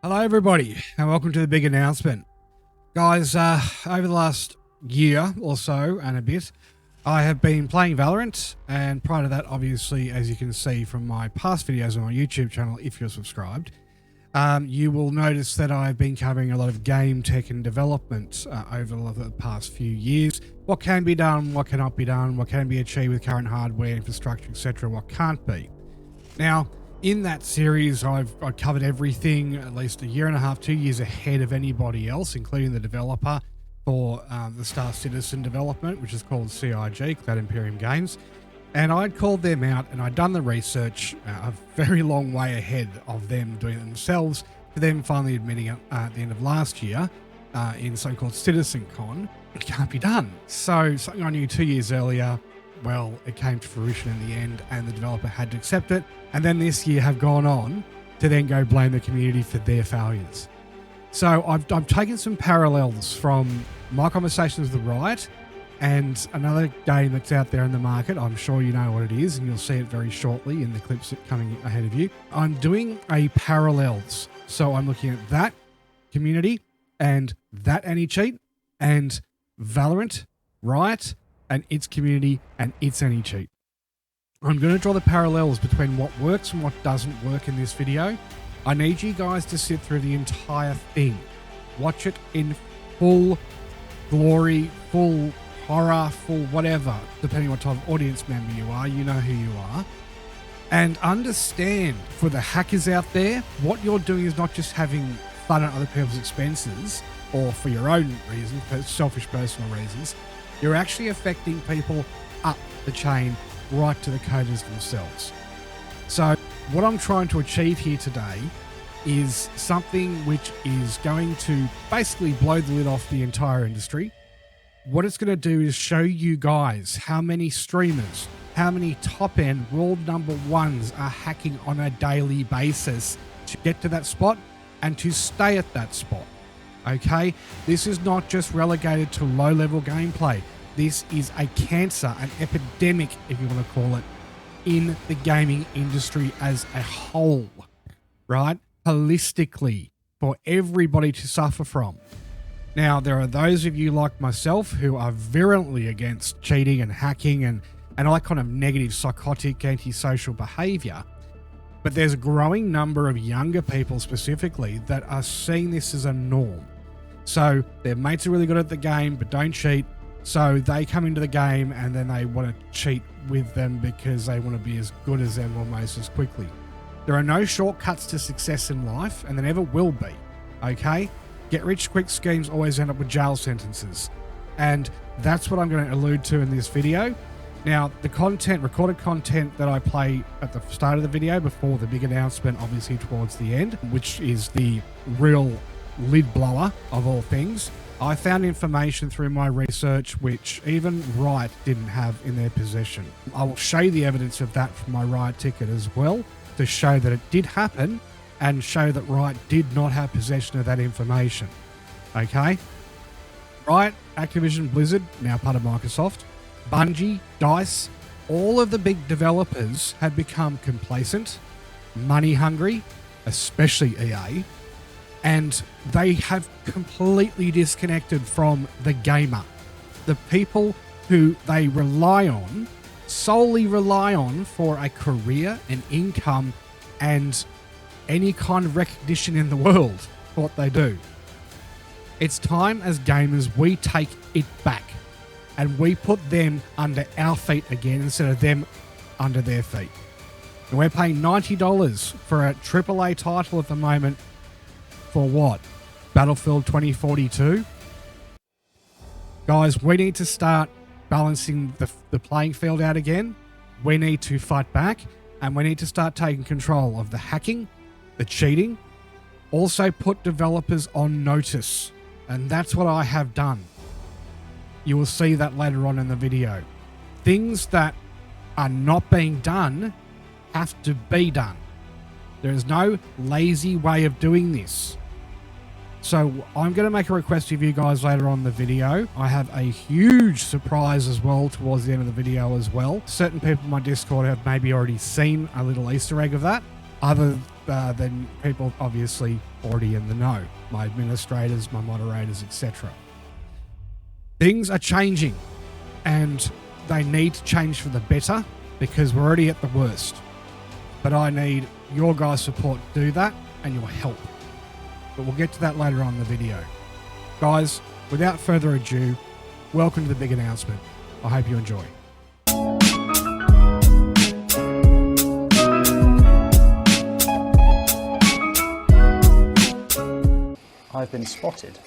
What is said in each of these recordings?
Hello everybody and welcome to the big announcement. Guys, over the last year or so and a bit, I have been playing Valorant, and prior to that, obviously, as you can see from my past videos on my YouTube channel, if you're subscribed, you will notice that I've been covering a lot of game tech and development over the past few years. What can be done, what cannot be done, what can be achieved with current hardware, infrastructure, etc., what can't be. Now, in that series, I've covered everything at least a year and a half, 2 years ahead of anybody else, including the developer for the Star Citizen development, which is called CIG, Cloud Imperium Games. And I'd called them out and I'd done the research a very long way ahead of them doing it themselves, to them finally admitting it at the end of last year in something called CitizenCon. It can't be done. So something I knew 2 years earlier, well, it came to fruition in the end and the developer had to accept it. And then this year have gone on to then go blame the community for their failures. So I've taken some parallels from my conversations with Riot and another game that's out there in the market. I'm sure you know what it is, and you'll see it very shortly in the clips coming ahead of you. I'm doing a parallels. So I'm looking at that community and that anti-cheat and Valorant, Riot, and its community and its anti-cheat. I'm going to draw the parallels between what works and what doesn't work in this video. I need you guys to sit through the entire thing. Watch it in full glory, full horror, full whatever, depending on what type of audience member you are, you know who you are. And understand, for the hackers out there, what you're doing is not just having fun at other people's expenses or for your own reasons, selfish personal reasons. You're actually affecting people up the chain, right to the coders themselves. So what I'm trying to achieve here today is something which is going to basically blow the lid off the entire industry. What it's going to do is show you guys how many streamers, how many top-end world number ones are hacking on a daily basis to get to that spot and to stay at that spot. Okay, this is not just relegated to low-level gameplay. This is a cancer, an epidemic, if you want to call it, in the gaming industry as a whole, right? Holistically, for everybody to suffer from. Now, there are those of you like myself who are virulently against cheating and hacking and all that kind of negative, psychotic, antisocial behavior. But there's a growing number of younger people specifically that are seeing this as a norm. So their mates are really good at the game, but don't cheat. So they come into the game and then they want to cheat with them because they want to be as good as them almost as quickly. There are no shortcuts to success in life, and there never will be, okay? Get rich quick schemes always end up with jail sentences. And that's what I'm going to allude to in this video. Now, the content, recorded content that I play at the start of the video before the big announcement, obviously towards the end, which is the real lid blower of all things, I found information through my research which even Riot didn't have in their possession. I will show you the evidence of that from my Riot ticket as well, to show that it did happen and show that Riot did not have possession of that information. Okay? Riot, Activision, Blizzard, now part of Microsoft, Bungie, DICE, all of the big developers have become complacent, money hungry, especially EA, and they have completely disconnected from the gamer. The people who they rely on, solely rely on for a career, an income, and any kind of recognition in the world for what they do. It's time as gamers we take it back and we put them under our feet again instead of them under their feet. And we're paying $90 for a AAA title at the moment. For what? Battlefield 2042? Guys, we need to start balancing the playing field out again. We need to fight back, and we need to start taking control of the hacking, the cheating, also put developers on notice. And that's what I have done. You will see that later on in the video. Things that are not being done have to be done. There is no lazy way of doing this. So I'm going to make a request of you guys later on in the video. I have a huge surprise as well towards the end of the video as well. Certain people in my Discord have maybe already seen a little Easter egg of that. Other than people obviously already in the know. My administrators, my moderators, etc. Things are changing, and they need to change for the better because we're already at the worst. But I need your guys' support to do that and your help. But we'll get to that later on in the video. Guys, without further ado, welcome to the big announcement. I hope you enjoy. I've been spotted.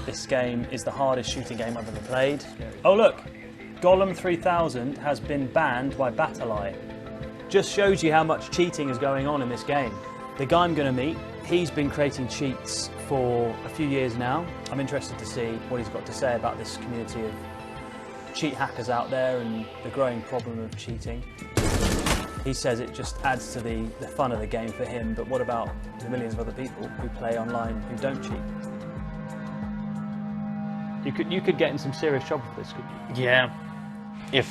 This game is the hardest shooting game I've ever played. Oh look, Golem 3000 has been banned by Battleeye. Just shows you how much cheating is going on in this game. The guy I'm going to meet, he's been creating cheats for a few years now. I'm interested to see what he's got to say about this community of cheat hackers out there and the growing problem of cheating. He says it just adds to the fun of the game for him, but what about the millions of other people who play online who don't cheat? You could get in some serious trouble for this, couldn't you? Yeah, if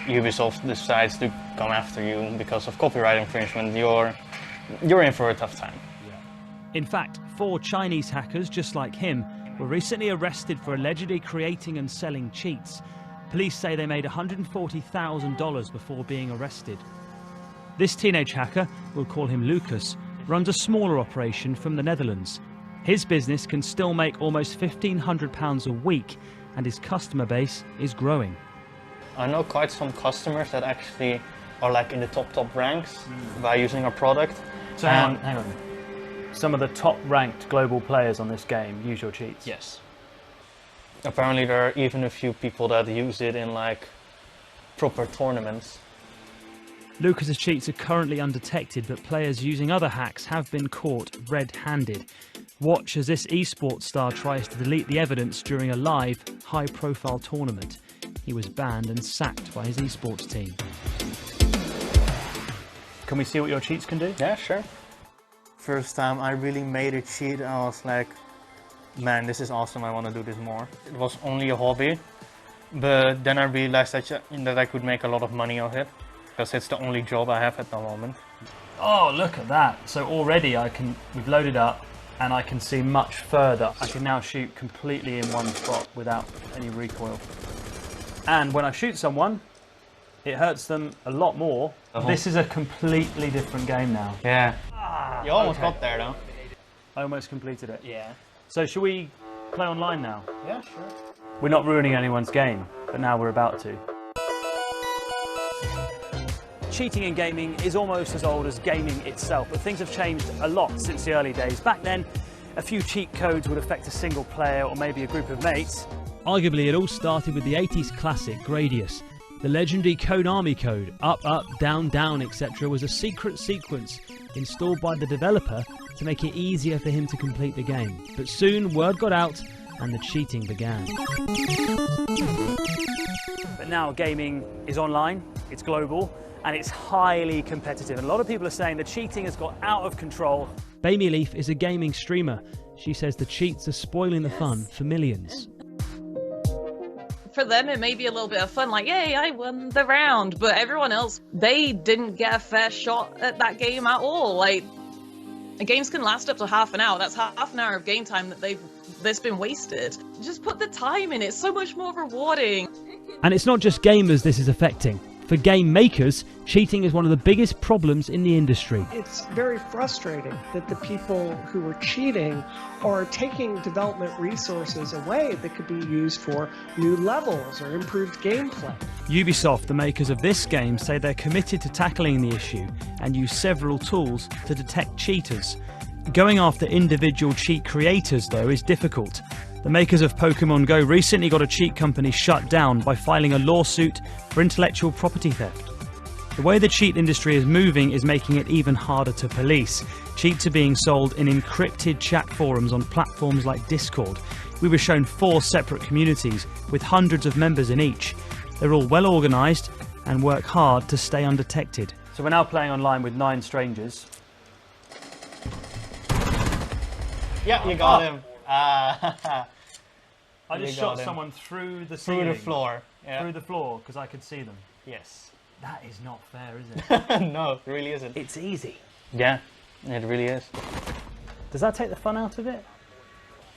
Ubisoft decides to come after you because of copyright infringement, you're in for a tough time. In fact, 4 Chinese hackers just like him were recently arrested for allegedly creating and selling cheats. Police say they made $140,000 before being arrested. This teenage hacker, we'll call him Lucas, runs a smaller operation from the Netherlands. His business can still make almost £1,500 a week, and his customer base is growing. I know quite some customers that actually are like in the top ranks by using our product. So hang on. Some of the top ranked global players on this game use your cheats? Yes. Apparently there are even a few people that use it in like proper tournaments. Lucas's cheats are currently undetected, but players using other hacks have been caught red-handed. Watch as this esports star tries to delete the evidence during a live, high-profile tournament. He was banned and sacked by his esports team. Can we see what your cheats can do? Yeah, sure. First time I really made a cheat, I was like, man, this is awesome, I want to do this more. It was only a hobby, but then I realized that I could make a lot of money off it, because it's the only job I have at the moment. Oh, look at that. So already we've loaded up and I can see much further. I can now shoot completely in one spot without any recoil. And when I shoot someone, it hurts them a lot more. This is a completely different game now. Yeah. You almost got there though. I almost completed it. Yeah. So should we play online now? Yeah, sure. We're not ruining anyone's game, but now we're about to. Cheating in gaming is almost as old as gaming itself, but things have changed a lot since the early days. Back then, a few cheat codes would affect a single player or maybe a group of mates. Arguably, it all started with the 80s classic Gradius. The legendary Konami code, up, up, down, down, etc. was a secret sequence installed by the developer to make it easier for him to complete the game. But soon, word got out and the cheating began. But now gaming is online, it's global, and it's highly competitive. And a lot of people are saying the cheating has got out of control. Baby Leaf is a gaming streamer. She says the cheats are spoiling the fun for millions. For them, it may be a little bit of fun, like, yay, I won the round, but everyone else, they didn't get a fair shot at that game at all. Like, games can last up to half an hour. That's half an hour of game time that's been wasted. Just put the time in. It's so much more rewarding. And it's not just gamers this is affecting. For game makers, cheating is one of the biggest problems in the industry. It's very frustrating that the people who are cheating are taking development resources away that could be used for new levels or improved gameplay. Ubisoft, the makers of this game, say they're committed to tackling the issue and use several tools to detect cheaters. Going after individual cheat creators, though, is difficult. The makers of Pokemon Go recently got a cheat company shut down by filing a lawsuit for intellectual property theft. The way the cheat industry is moving is making it even harder to police. Cheats are being sold in encrypted chat forums on platforms like Discord. We were shown 4 separate communities with hundreds of members in each. They're all well organised and work hard to stay undetected. So we're now playing online with 9 strangers. Yeah, you got him. I just shot someone through the ceiling. Through the floor. Yeah. Through the floor, because I could see them. Yes. That is not fair, is it? No, it really isn't. It's easy. Yeah, it really is. Does that take the fun out of it?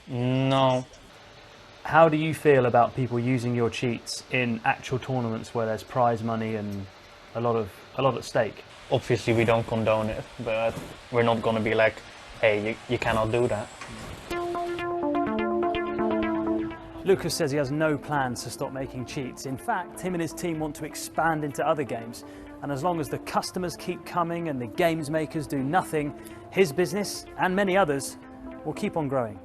No. How do you feel about people using your cheats in actual tournaments where there's prize money and a lot at stake? Obviously we don't condone it, but we're not gonna be like, hey, you cannot do that. Lucas says he has no plans to stop making cheats. In fact, him and his team want to expand into other games. And as long as the customers keep coming and the games makers do nothing, his business, and many others, will keep on growing.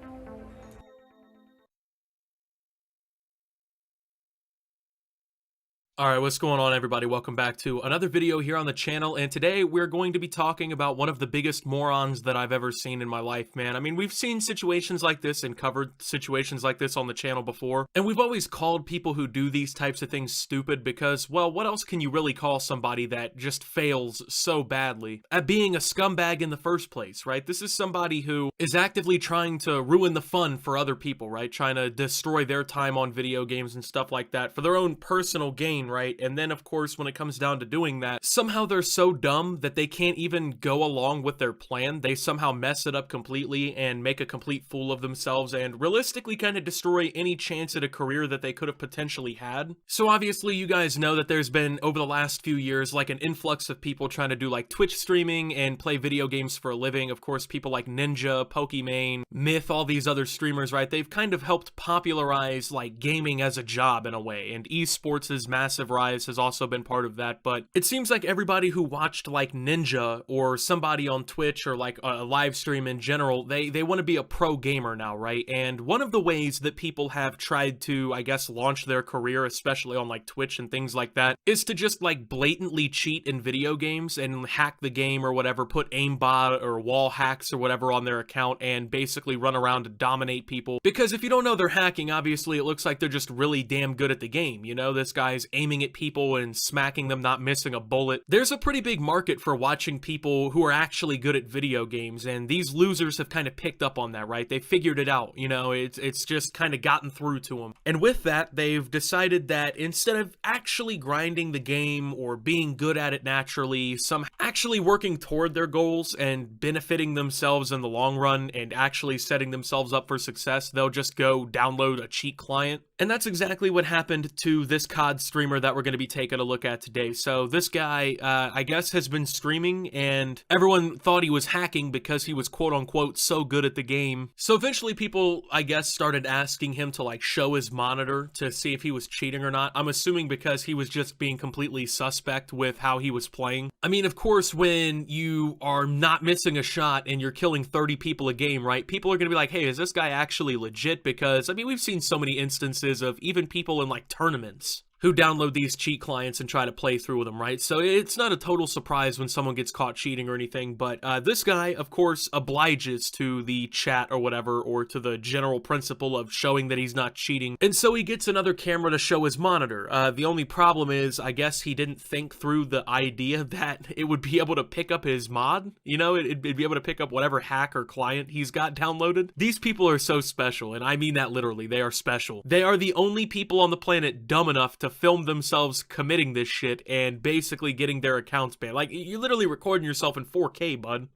Alright, what's going on everybody? Welcome back to another video here on the channel, and today we're going to be talking about one of the biggest morons that I've ever seen in my life, man. I mean, we've seen situations like this and covered situations like this on the channel before, and we've always called people who do these types of things stupid because, well, what else can you really call somebody that just fails so badly at being a scumbag in the first place, right? This is somebody who is actively trying to ruin the fun for other people, right? Trying to destroy their time on video games and stuff like that for their own personal gain, right? And then, of course, when it comes down to doing that, somehow they're so dumb that they can't even go along with their plan. They somehow mess it up completely and make a complete fool of themselves and realistically kind of destroy any chance at a career that they could have potentially had. So obviously, you guys know that there's been, over the last few years, like an influx of people trying to do like Twitch streaming and play video games for a living. Of course, people like Ninja, Pokimane, Myth, all these other streamers, right? They've kind of helped popularize like gaming as a job in a way, and esports' massive rise has also been part of that. But it seems like everybody who watched like Ninja or somebody on Twitch or like a live stream in general, they want to be a pro gamer now, right? And one of the ways that people have tried to, I guess, launch their career, especially on like Twitch and things like that, is to just like blatantly cheat in video games and hack the game or whatever, put aimbot or wall hacks or whatever on their account and basically run around to dominate people. Because if you don't know they're hacking, obviously it looks like they're just really damn good at the game. You know, this guy's aiming at people and smacking them, not missing a bullet. There's a pretty big market for watching people who are actually good at video games, and these losers have kind of picked up on that, right? They figured it out, you know, it's just kind of gotten through to them. And with that, they've decided that instead of actually grinding the game or being good at it naturally, some actually working toward their goals and benefiting themselves in the long run and actually setting themselves up for success, they'll just go download a cheat client. And that's exactly what happened to this COD streamer that we're going to be taking a look at today. So this guy, I guess, has been streaming, and everyone thought he was hacking because he was quote-unquote so good at the game. So eventually people, I guess, started asking him to like show his monitor to see if he was cheating or not. I'm assuming because he was just being completely suspect with how he was playing. I mean, of course, when you are not missing a shot and you're killing 30 people a game, right? People are going to be like, hey, is this guy actually legit? Because, I mean, we've seen so many instances of even people in like tournaments who download these cheat clients and try to play through with them, right? So it's not a total surprise when someone gets caught cheating or anything, but this guy, of course, obliges to the chat or whatever, or to the general principle of showing that he's not cheating, and so he gets another camera to show his monitor. The only problem is, I guess he didn't think through the idea that it would be able to pick up his mod, you know, it'd be able to pick up whatever hack or client he's got downloaded. These people are so special, and I mean that literally, they are special. They are the only people on the planet dumb enough to film themselves committing this shit and basically getting their accounts banned. Like, you're literally recording yourself in 4K, bud.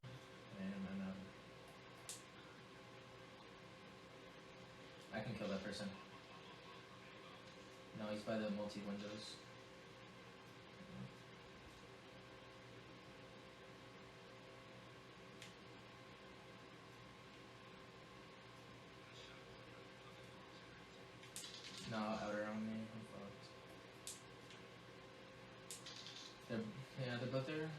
I can kill that person. No, he's by the multi-windows. No, outer on me. I'm fucked. They're both there.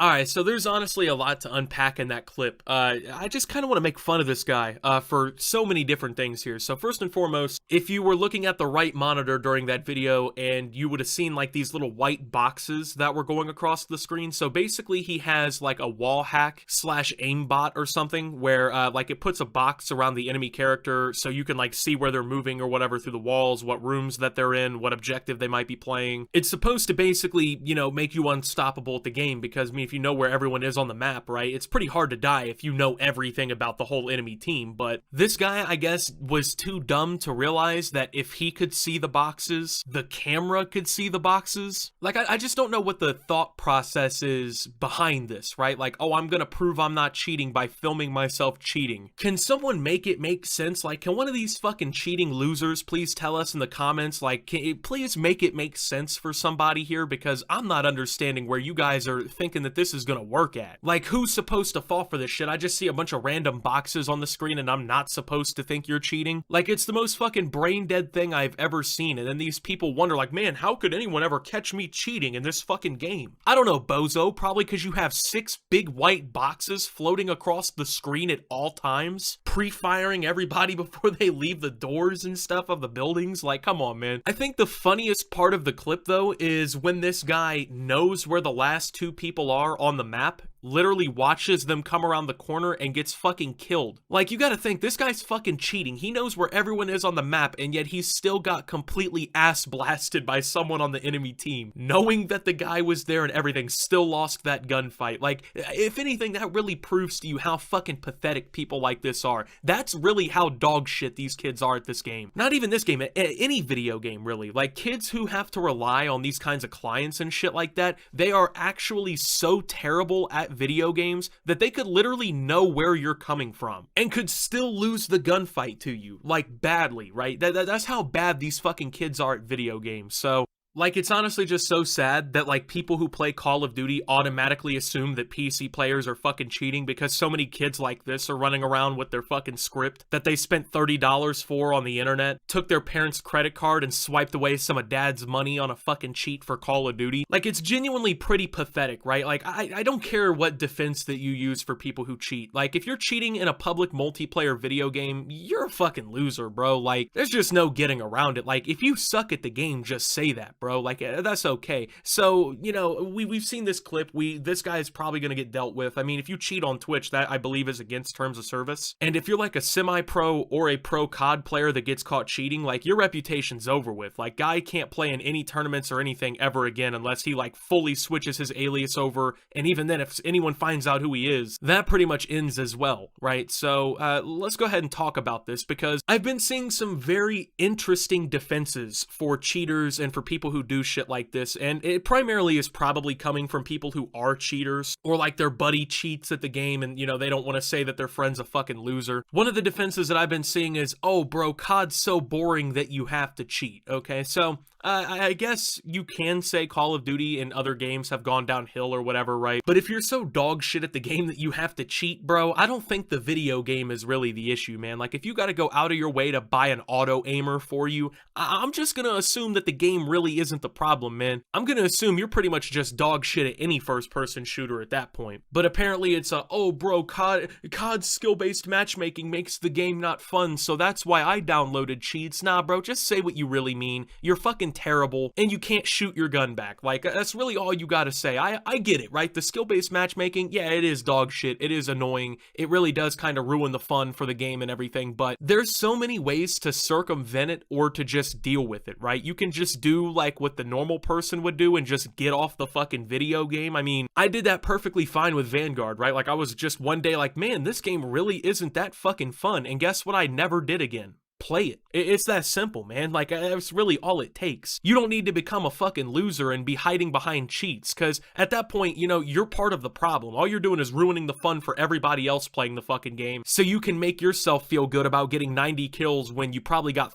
Alright, so there's honestly a lot to unpack in that clip. I just kind of want to make fun of this guy for so many different things here. So first and foremost, if you were looking at the right monitor during that video, and you would have seen like these little white boxes that were going across the screen. So basically he has like a wall hack slash aimbot or something where like it puts a box around the enemy character so you can like see where they're moving or whatever through the walls, what rooms that they're in, what objective they might be playing. It's supposed to basically, you know, make you unstoppable at the game because because, I mean, if you know where everyone is on the map, right, it's pretty hard to die if you know everything about the whole enemy team. But this guy, I guess, was too dumb to realize that if he could see the boxes, the camera could see the boxes. Like, I just don't know what the thought process is behind this, right? Like, oh, I'm gonna prove I'm not cheating by filming myself cheating. Can someone make it make sense? Like, can one of these fucking cheating losers please tell us in the comments, like, can you please make it make sense for somebody here? Because I'm not understanding where you guys are thinking that this is gonna work at. Like, who's supposed to fall for this shit? I just see a bunch of random boxes on the screen and I'm not supposed to think you're cheating? Like, it's the most fucking brain dead thing I've ever seen. And then these people wonder, like, man, how could anyone ever catch me cheating in this fucking game? I don't know, bozo, probably because you have 6 big white boxes floating across the screen at all times, pre-firing everybody before they leave the doors and stuff of the buildings. Like, come on, man. I think the funniest part of the clip, though, is when this guy knows where the last 2 people are on the map, literally watches them come around the corner and gets fucking killed. Like, you gotta think, this guy's fucking cheating. He knows where everyone is on the map, and yet he's still got completely ass blasted by someone on the enemy team. Knowing that the guy was there and everything, still lost that gunfight. Like, if anything, that really proves to you how fucking pathetic people like this are. That's really how dog shit these kids are at this game. Not even this game, any video game, really. Like, kids who have to rely on these kinds of clients and shit like that, they are actually so terrible at video games that they could literally know where you're coming from and could still lose the gunfight to you, like, badly, right? That's how bad these fucking kids are at video games. So, like, it's honestly just so sad that, like, people who play Call of Duty automatically assume that PC players are fucking cheating because so many kids like this are running around with their fucking script that they spent $30 for on the internet, took their parents' credit card and swiped away some of dad's money on a fucking cheat for Call of Duty. Like, it's genuinely pretty pathetic, right? Like, I don't care what defense that you use for people who cheat. Like, if you're cheating in a public multiplayer video game, you're a fucking loser, bro. Like, there's just no getting around it. Like, if you suck at the game, just say that, bro. Like, that's okay. So, you know, we've seen this clip. This guy is probably going to get dealt with. I mean, if you cheat on Twitch, that I believe is against terms of service. And if you're like a semi-pro or a pro COD player that gets caught cheating, like, your reputation's over with. Like, guy can't play in any tournaments or anything ever again unless he, like, fully switches his alias over. And even then, if anyone finds out who he is, that pretty much ends as well, right? So, let's go ahead and talk about this, because I've been seeing some very interesting defenses for cheaters and for people who do shit like this, and it primarily is probably coming from people who are cheaters, or like their buddy cheats at the game and, you know, they don't want to say that their friend's a fucking loser. One of the defenses that I've been seeing is, oh bro, COD's so boring that you have to cheat. Okay, so I guess you can say Call of Duty and other games have gone downhill or whatever, right? But if you're so dog shit at the game that you have to cheat, bro, I don't think the video game is really the issue, man. Like, if you gotta go out of your way to buy an auto aimer for you, I'm just gonna assume that the game really isn't the problem, man. I'm gonna assume you're pretty much just dog shit at any first-person shooter at that point. But apparently it's oh bro, COD's skill-based matchmaking makes the game not fun, so that's why I downloaded cheats. Nah, bro, just say what you really mean. You're fucking terrible and you can't shoot your gun back. Like, that's really all you gotta say. I get it, right? The skill-based matchmaking, yeah, it is dog shit. It is annoying. It really does kind of ruin the fun for the game and everything, but there's so many ways to circumvent it or to just deal with it, right? You can just do like what the normal person would do and just get off the fucking video game. I mean, I did that perfectly fine with Vanguard, right? Like, I was just one day like, man, this game really isn't that fucking fun, and guess what? I never did again. Play it. It's that simple, man. Like, that's really all it takes. You don't need to become a fucking loser and be hiding behind cheats, because at that point, you know, you're part of the problem. All you're doing is ruining the fun for everybody else playing the fucking game, so you can make yourself feel good about getting 90 kills when you probably got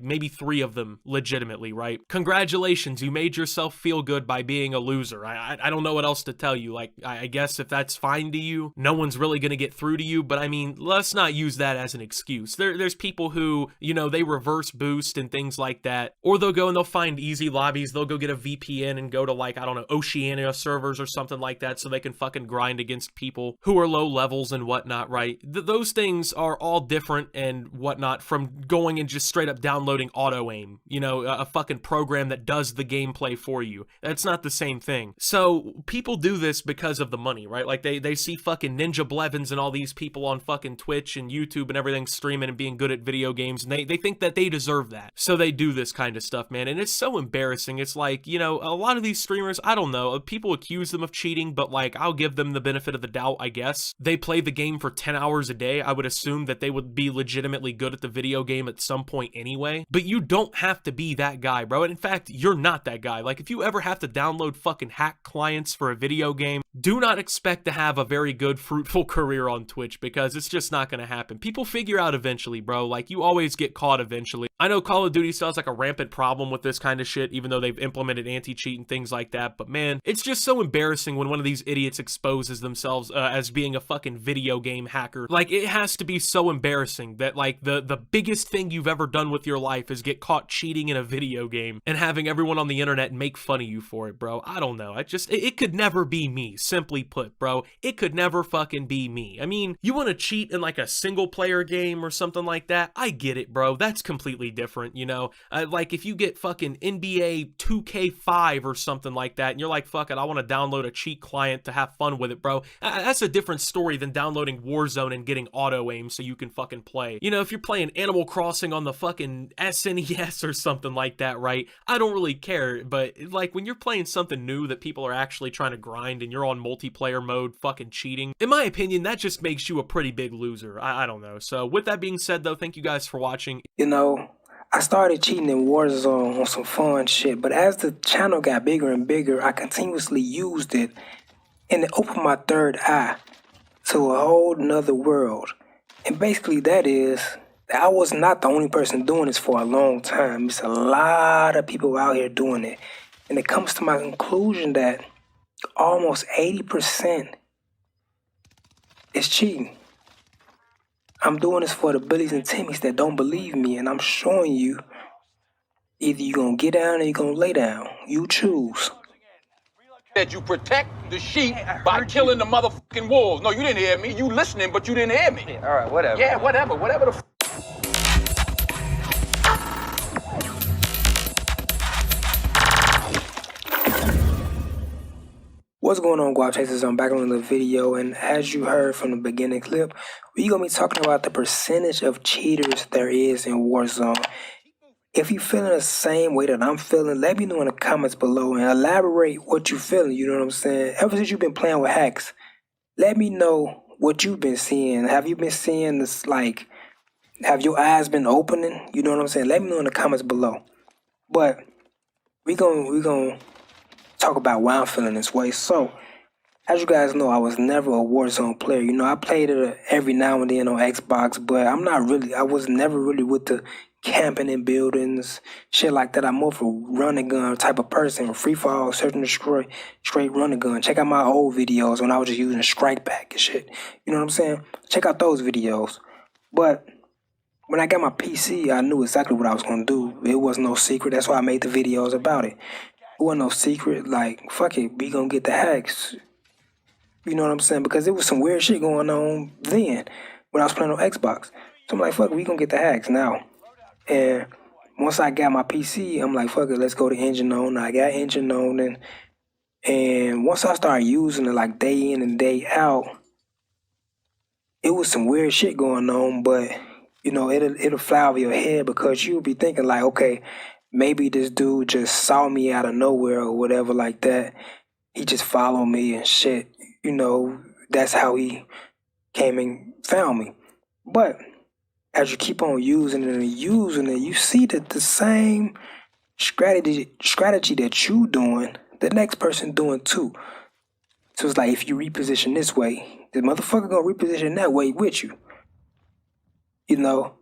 maybe three of them legitimately, right? Congratulations, you made yourself feel good by being a loser. I don't know what else to tell you. Like, I guess if that's fine to you, no one's really gonna get through to you, but I mean, let's not use that as an excuse. There's people who, you know, they reverse boost and things like that, or they'll go and they'll find easy lobbies, they'll go get a VPN and go to, like, I don't know, Oceania servers or something like that, so they can fucking grind against people who are low levels and whatnot, right? Those things are all different and whatnot from going and just straight up downloading auto aim, you know, a fucking program that does the gameplay for you. That's not the same thing. So people do this because of the money, right? Like, they see fucking Ninja Blevins and all these people on fucking Twitch and YouTube and everything streaming and being good at video games, games, and they think that they deserve that. So they do this kind of stuff, man, and it's so embarrassing. It's like, you know, a lot of these streamers, I don't know, people accuse them of cheating, but like, I'll give them the benefit of the doubt, I guess. They play the game for 10 hours a day. I would assume that they would be legitimately good at the video game at some point anyway, but you don't have to be that guy, bro. And in fact, you're not that guy. Like, if you ever have to download fucking hack clients for a video game, do not expect to have a very good, fruitful career on Twitch, because it's just not gonna happen. People figure out eventually, bro. Like, you always get caught eventually. I know Call of Duty still has like a rampant problem with this kind of shit, even though they've implemented anti-cheat and things like that, but man, it's just so embarrassing when one of these idiots exposes themselves as being a fucking video game hacker. Like, it has to be so embarrassing that like the biggest thing you've ever done with your life is get caught cheating in a video game and having everyone on the internet make fun of you for it, bro. I don't know. It could never be me, simply put, bro. It could never fucking be me. I mean, you want to cheat in like a single player game or something like that? I get it, bro. That's completely different, you know? Like, if you get fucking NBA 2K5 or something like that, and you're like, fuck it, I want to download a cheat client to have fun with it, bro. That's a different story than downloading Warzone and getting auto aim so you can fucking play. You know, if you're playing Animal Crossing on the fucking SNES or something like that, right? I don't really care, but like, when you're playing something new that people are actually trying to grind and you're on multiplayer mode fucking cheating, in my opinion, that just makes you a pretty big loser. I don't know. So with that being said, though, thank you guys for watching. You know, I started cheating in Warzone on some fun shit, but as the channel got bigger and bigger, I continuously used it, and it opened my third eye to a whole nother world. And basically that is that I was not the only person doing this for a long time. There's a lot of people out here doing it. And it comes to my conclusion that almost 80% is cheating. I'm doing this for the Billies and Timmies that don't believe me, and I'm showing you either you're gonna get down or you're gonna lay down. You choose. That you protect the sheep by killing the motherfucking wolves. No, you didn't hear me. You listening, but you didn't hear me. Yeah, all right, whatever. Yeah, whatever the What's going on, Guap Chasers? I'm back on the video, and as you heard from the beginning clip, we're gonna be talking about the percentage of cheaters there is in Warzone. If you're feeling the same way that I'm feeling, let me know in the comments below and elaborate what you're feeling, you know what I'm saying? Ever since you've been playing with hacks, let me know what you've been seeing. Have you been seeing this, like, have your eyes been opening? You know what I'm saying? Let me know in the comments below. But we gonna talk about why I'm feeling this way. So, as you guys know, I was never a Warzone player. You know, I played it every now and then on Xbox, but I was never really with the camping in buildings, shit like that. I'm more of a run and gun type of person. Free fall, search and destroy, straight run and gun. Check out my old videos when I was just using a strike back and shit. You know what I'm saying? Check out those videos. But when I got my PC, I knew exactly what I was gonna do. It was no secret. That's why I made the videos about it. It wasn't no secret. Like, fuck it, we gonna get the hacks. You know what I'm saying? Because there was some weird shit going on then when I was playing on Xbox. So I'm like, fuck it, we gonna get the hacks now. And once I got my PC, I'm like, fuck it, let's go to engine on. I got engine on, and once I started using it like day in and day out, it was some weird shit going on, but you know, it'll fly over your head because you'll be thinking like, okay, maybe this dude just saw me out of nowhere or whatever like that. He just followed me and shit. You know, that's how he came and found me. But as you keep on using it and using it, you see that the same strategy that you doing, the next person doing too. So it's like, if you reposition this way, the motherfucker gonna reposition that way with you. You know?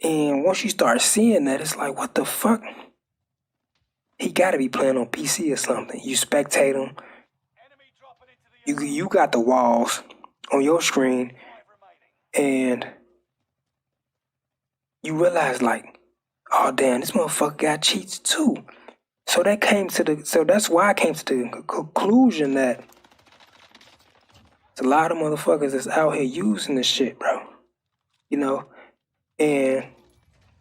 And once you start seeing that, it's like, what the fuck? He gotta be playing on PC or something. You spectate him. You got the walls on your screen, and you realize like, oh damn, this motherfucker got cheats too. So that's why I came to the conclusion that there's a lot of motherfuckers that's out here using this shit, bro. You know, and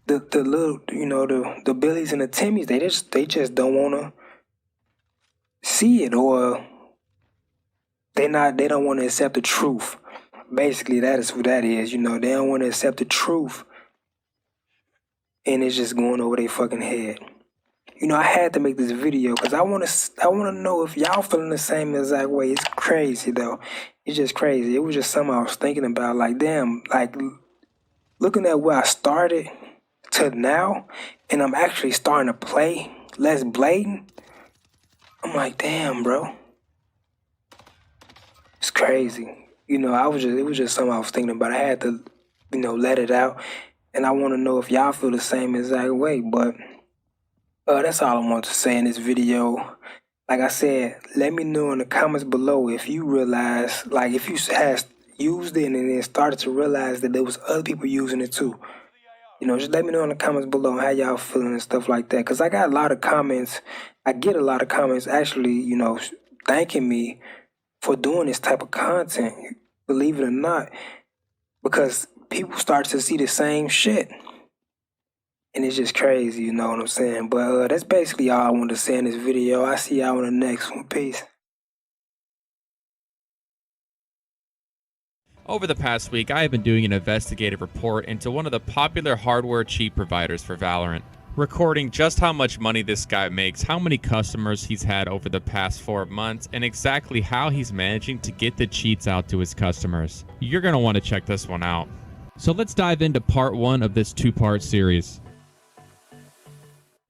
the little, you know, the Billies and the Timmies, they just don't wanna see it, or they don't want to accept the truth. Basically, that is what that is. You know, they don't want to accept the truth and it's just going over their fucking head. You know, I had to make this video because I want to know if y'all feeling the same exact way. It's crazy though. It's just crazy. It was just something I was thinking about. Like, damn, like looking at where I started to now, and I'm actually starting to play less blatant. I'm like, damn, bro. It's crazy. You know, it was just something I was thinking about. I had to, you know, let it out. And I want to know if y'all feel the same exact way. But that's all I want to say in this video. Like I said, let me know in the comments below if you realize, like if you has used it and then started to realize that there was other people using it too. You know, just let me know in the comments below how y'all feeling and stuff like that. Because I got a lot of comments. I get a lot of comments actually, you know, thanking me for doing this type of content, believe it or not, because people start to see the same shit. And it's just crazy, you know what I'm saying? But that's basically all I wanted to say in this video. I'll see y'all in the next one. Peace. Over the past week, I have been doing an investigative report into one of the popular hardware cheat providers for Valorant, recording just how much money this guy makes, how many customers he's had over the past 4 months, and exactly how he's managing to get the cheats out to his customers. You're going to want to check this one out. So let's dive into part 1 of this 2-part series.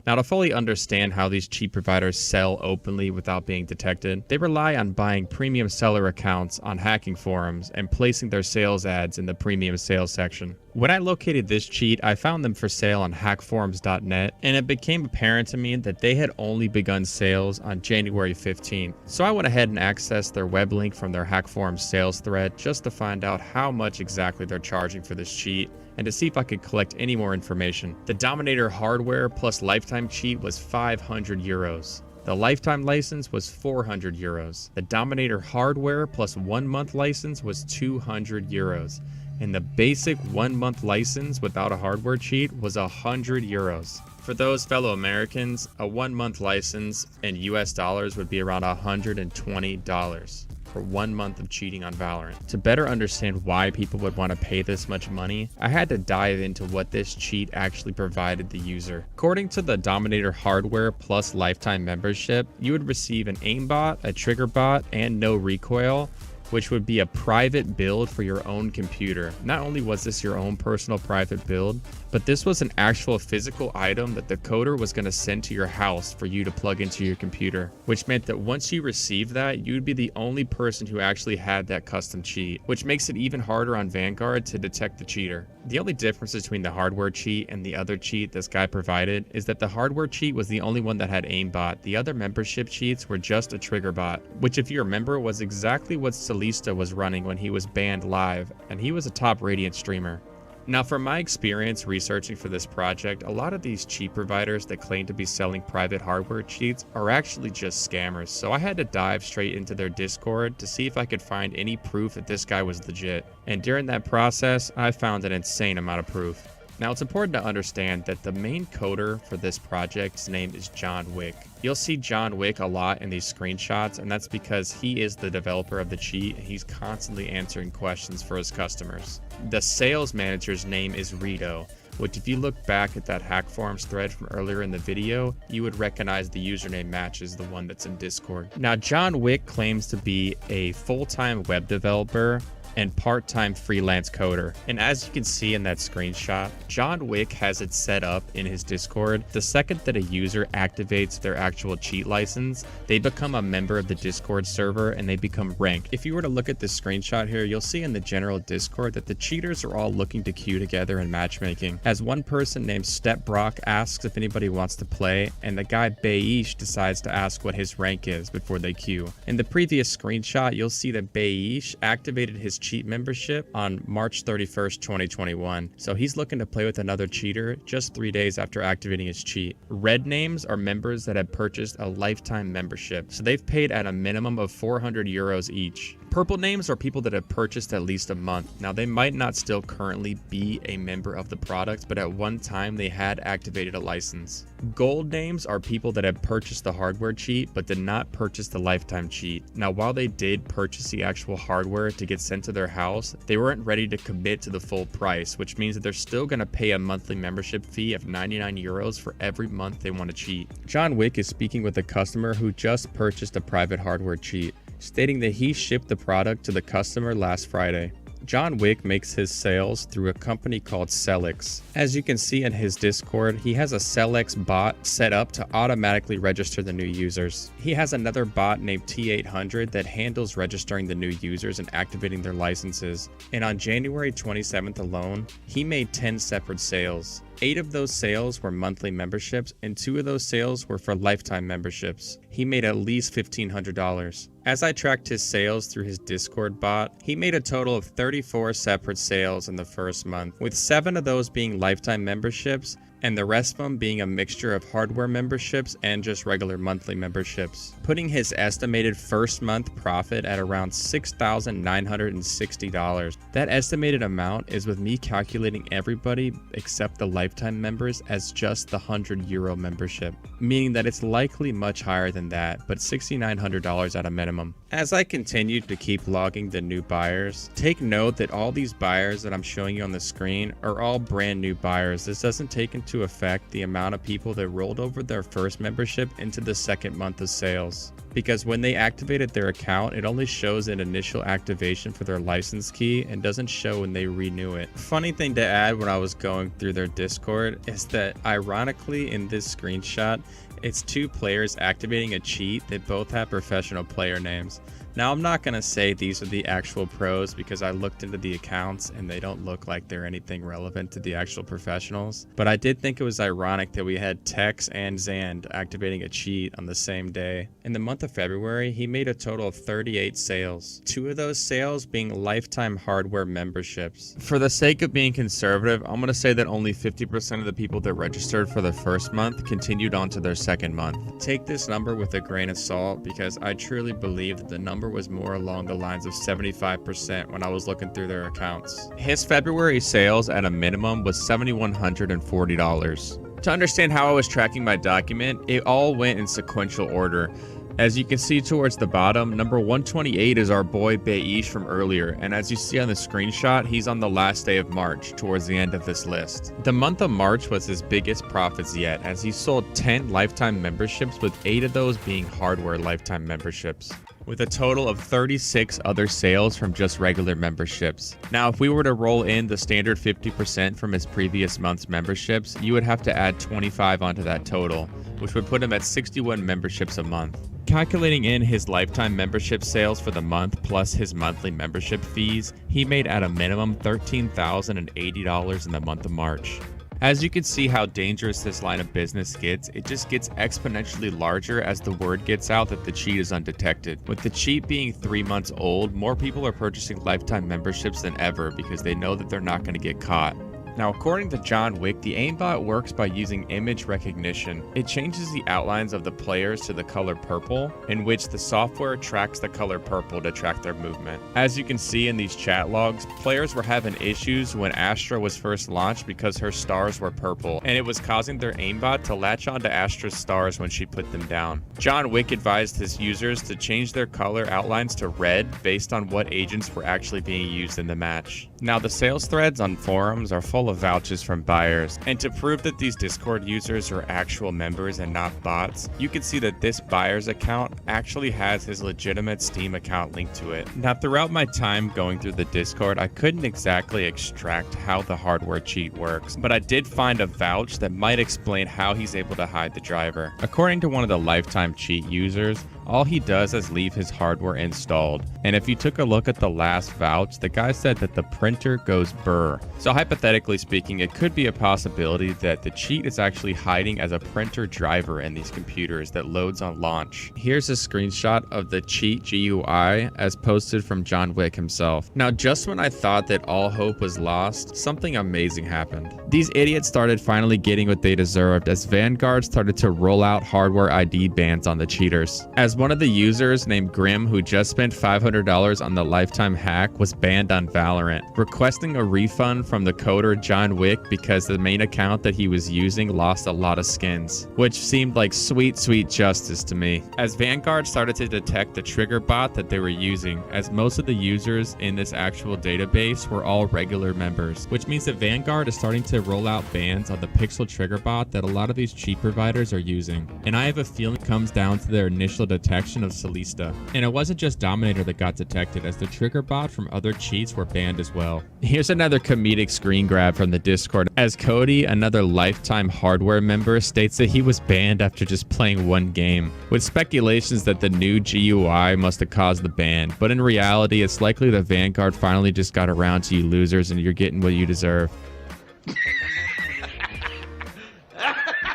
Now, to fully understand how these cheat providers sell openly without being detected, they rely on buying premium seller accounts on hacking forums and placing their sales ads in the premium sales section. When I located this cheat, I found them for sale on hackforums.net, and it became apparent to me that they had only begun sales on January 15th. So I went ahead and accessed their web link from their Hack Forums sales thread just to find out how much exactly they're charging for this cheat, and to see if I could collect any more information. The Dominator hardware plus lifetime cheat was 500 euros. The lifetime license was 400 euros. The Dominator hardware plus 1 month license was 200 euros. And the basic 1 month license without a hardware cheat was 100 euros. For those fellow Americans, a 1 month license in US dollars would be around $120 for 1 month of cheating on Valorant. To better understand why people would want to pay this much money, I had to dive into what this cheat actually provided the user. According to the Dominator hardware plus lifetime membership, you would receive an aimbot, a trigger bot, and no recoil, which would be a private build for your own computer. Not only was this your own personal private build, but this was an actual physical item that the coder was going to send to your house for you to plug into your computer, which meant that once you received that, you'd be the only person who actually had that custom cheat, which makes it even harder on Vanguard to detect the cheater. The only difference between the hardware cheat and the other cheat this guy provided is that the hardware cheat was the only one that had aimbot. The other membership cheats were just a trigger bot, which if you remember was exactly what Solista was running when he was banned live, and he was a top Radiant streamer. Now, from my experience researching for this project, a lot of these cheat providers that claim to be selling private hardware cheats are actually just scammers, so I had to dive straight into their Discord to see if I could find any proof that this guy was legit. And during that process, I found an insane amount of proof. Now, it's important to understand that the main coder for this project's name is John Wick. You'll see John Wick a lot in these screenshots, and that's because he is the developer of the cheat, and he's constantly answering questions for his customers. The sales manager's name is Rito, which if you look back at that Hack Forums thread from earlier in the video, you would recognize the username matches the one that's in Discord. Now, John Wick claims to be a full-time web developer and part-time freelance coder. And as you can see in that screenshot, John Wick has it set up in his Discord. The second that a user activates their actual cheat license, they become a member of the Discord server and they become ranked. If you were to look at this screenshot here, you'll see in the general Discord that the cheaters are all looking to queue together in matchmaking. As one person named Step Brock asks if anybody wants to play, and the guy Beish decides to ask what his rank is before they queue. In the previous screenshot, you'll see that Beish activated his cheat membership on March 31st, 2021. So he's looking to play with another cheater just 3 days after activating his cheat. Red names are members that have purchased a lifetime membership. So they've paid at a minimum of 400 euros each. Purple names are people that have purchased at least a month. Now, they might not still currently be a member of the product, but at one time they had activated a license. Gold names are people that have purchased the hardware cheat but did not purchase the lifetime cheat. Now, while they did purchase the actual hardware to get sent to their house, they weren't ready to commit to the full price, which means that they're still going to pay a monthly membership fee of 99 euros for every month they want to cheat. John Wick is speaking with a customer who just purchased a private hardware cheat, stating that he shipped the product to the customer last Friday. John Wick makes his sales through a company called Cellix. As you can see in his Discord, he has a Cellix bot set up to automatically register the new users. He has another bot named T800 that handles registering the new users and activating their licenses. And on January 27th alone, he made 10 separate sales. 8 of those sales were monthly memberships, and 2 of those sales were for lifetime memberships. He made at least $1,500. As I tracked his sales through his Discord bot, he made a total of 34 separate sales in the first month, with 7 of those being lifetime memberships, and the rest of them being a mixture of hardware memberships and just regular monthly memberships, putting his estimated first month profit at around $6,960. That estimated amount is with me calculating everybody except the lifetime members as just the €100 membership, meaning that it's likely much higher than that, but $6,900 at a minimum. As I continued to keep logging the new buyers, take note that all these buyers that I'm showing you on the screen are all brand new buyers. This doesn't take into effect the amount of people that rolled over their first membership into the second month of sales, because when they activated their account, it only shows an initial activation for their license key and doesn't show when they renew it. Funny thing to add when I was going through their Discord is that ironically in this screenshot, it's 2 players activating a cheat that both have professional player names. Now, I'm not going to say these are the actual pros because I looked into the accounts and they don't look like they're anything relevant to the actual professionals. But I did think it was ironic that we had Tex and Zand activating a cheat on the same day. In the month of February, he made a total of 38 sales, 2 of those sales being lifetime hardware memberships. For the sake of being conservative, I'm going to say that only 50% of the people that registered for the first month continued on to their second month. Take this number with a grain of salt because I truly believe that the number was more along the lines of 75% when I was looking through their accounts. His February sales at a minimum was $7,140. To understand how I was tracking my document, it all went in sequential order. As you can see towards the bottom, number 128 is our boy Beish from earlier, and as you see on the screenshot, he's on the last day of March, towards the end of this list. The month of March was his biggest profits yet, as he sold 10 lifetime memberships, with 8 of those being hardware lifetime memberships, with a total of 36 other sales from just regular memberships. Now, if we were to roll in the standard 50% from his previous month's memberships, you would have to add 25 onto that total, which would put him at 61 memberships a month. Calculating in his lifetime membership sales for the month plus his monthly membership fees, he made at a minimum $13,080 in the month of March. As you can see how dangerous this line of business gets, it just gets exponentially larger as the word gets out that the cheat is undetected. With the cheat being 3 months old, more people are purchasing lifetime memberships than ever because they know that they're not going to get caught. Now, according to John Wick, the aimbot works by using image recognition. It changes the outlines of the players to the color purple, in which the software tracks the color purple to track their movement. As you can see in these chat logs, players were having issues when Astra was first launched because her stars were purple, and it was causing their aimbot to latch onto Astra's stars when she put them down. John Wick advised his users to change their color outlines to red based on what agents were actually being used in the match. Now, the sales threads on forums are full of vouchers from buyers, and to prove that these Discord users are actual members and not bots, you can see that this buyer's account actually has his legitimate Steam account linked to it. Now, throughout my time going through the Discord, I couldn't exactly extract how the hardware cheat works, but I did find a vouch that might explain how he's able to hide the driver. According to one of the lifetime cheat users, all he does is leave his hardware installed, and if you took a look at the last vouch, the guy said that the printer goes burr. So hypothetically speaking, it could be a possibility that the cheat is actually hiding as a printer driver in these computers that loads on launch. Here's a screenshot of the cheat GUI as posted from John Wick himself. Now, just when I thought that all hope was lost, something amazing happened. These idiots started finally getting what they deserved as Vanguard started to roll out hardware ID bans on the cheaters. As as one of the users named Grim, who just spent $500 on the lifetime hack, was banned on Valorant, requesting a refund from the coder John Wick because the main account that he was using lost a lot of skins, which seemed like sweet justice to me. As Vanguard started to detect the trigger bot that they were using, as most of the users in this actual database were all regular members, which means that Vanguard is starting to roll out bans on the pixel trigger bot that a lot of these cheat providers are using. And I have a feeling it comes down to their initial detection of Solista. And it wasn't just Dominator that got detected, as the trigger bot from other cheats were banned as well. Here's another comedic screen grab from the Discord, as Cody, another lifetime hardware member, states that he was banned after just playing one game, with speculations that the new GUI must have caused the ban, but in reality it's likely that Vanguard finally just got around to you losers and you're getting what you deserve.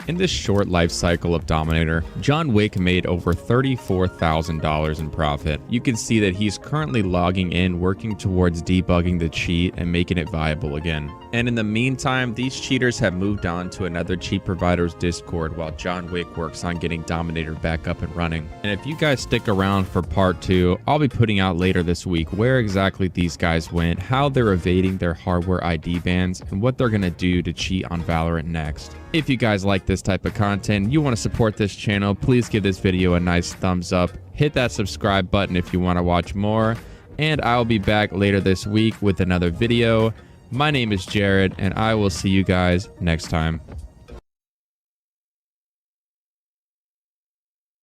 In this short life cycle of Dominator, John Wick made over $34,000 in profit. You can see that he's currently logging in, working towards debugging the cheat and making it viable again. And in the meantime, these cheaters have moved on to another cheat provider's Discord while John Wick works on getting Dominator back up and running. And if you guys stick around for part 2, I'll be putting out later this week where exactly these guys went, how they're evading their hardware ID bans, and what they're gonna do to cheat on Valorant next. If you guys like this type of content, you want to support this channel, please give this video a nice thumbs up. Hit that subscribe button if you want to watch more. And I'll be back later this week with another video. My name is Jared, and I will see you guys next time.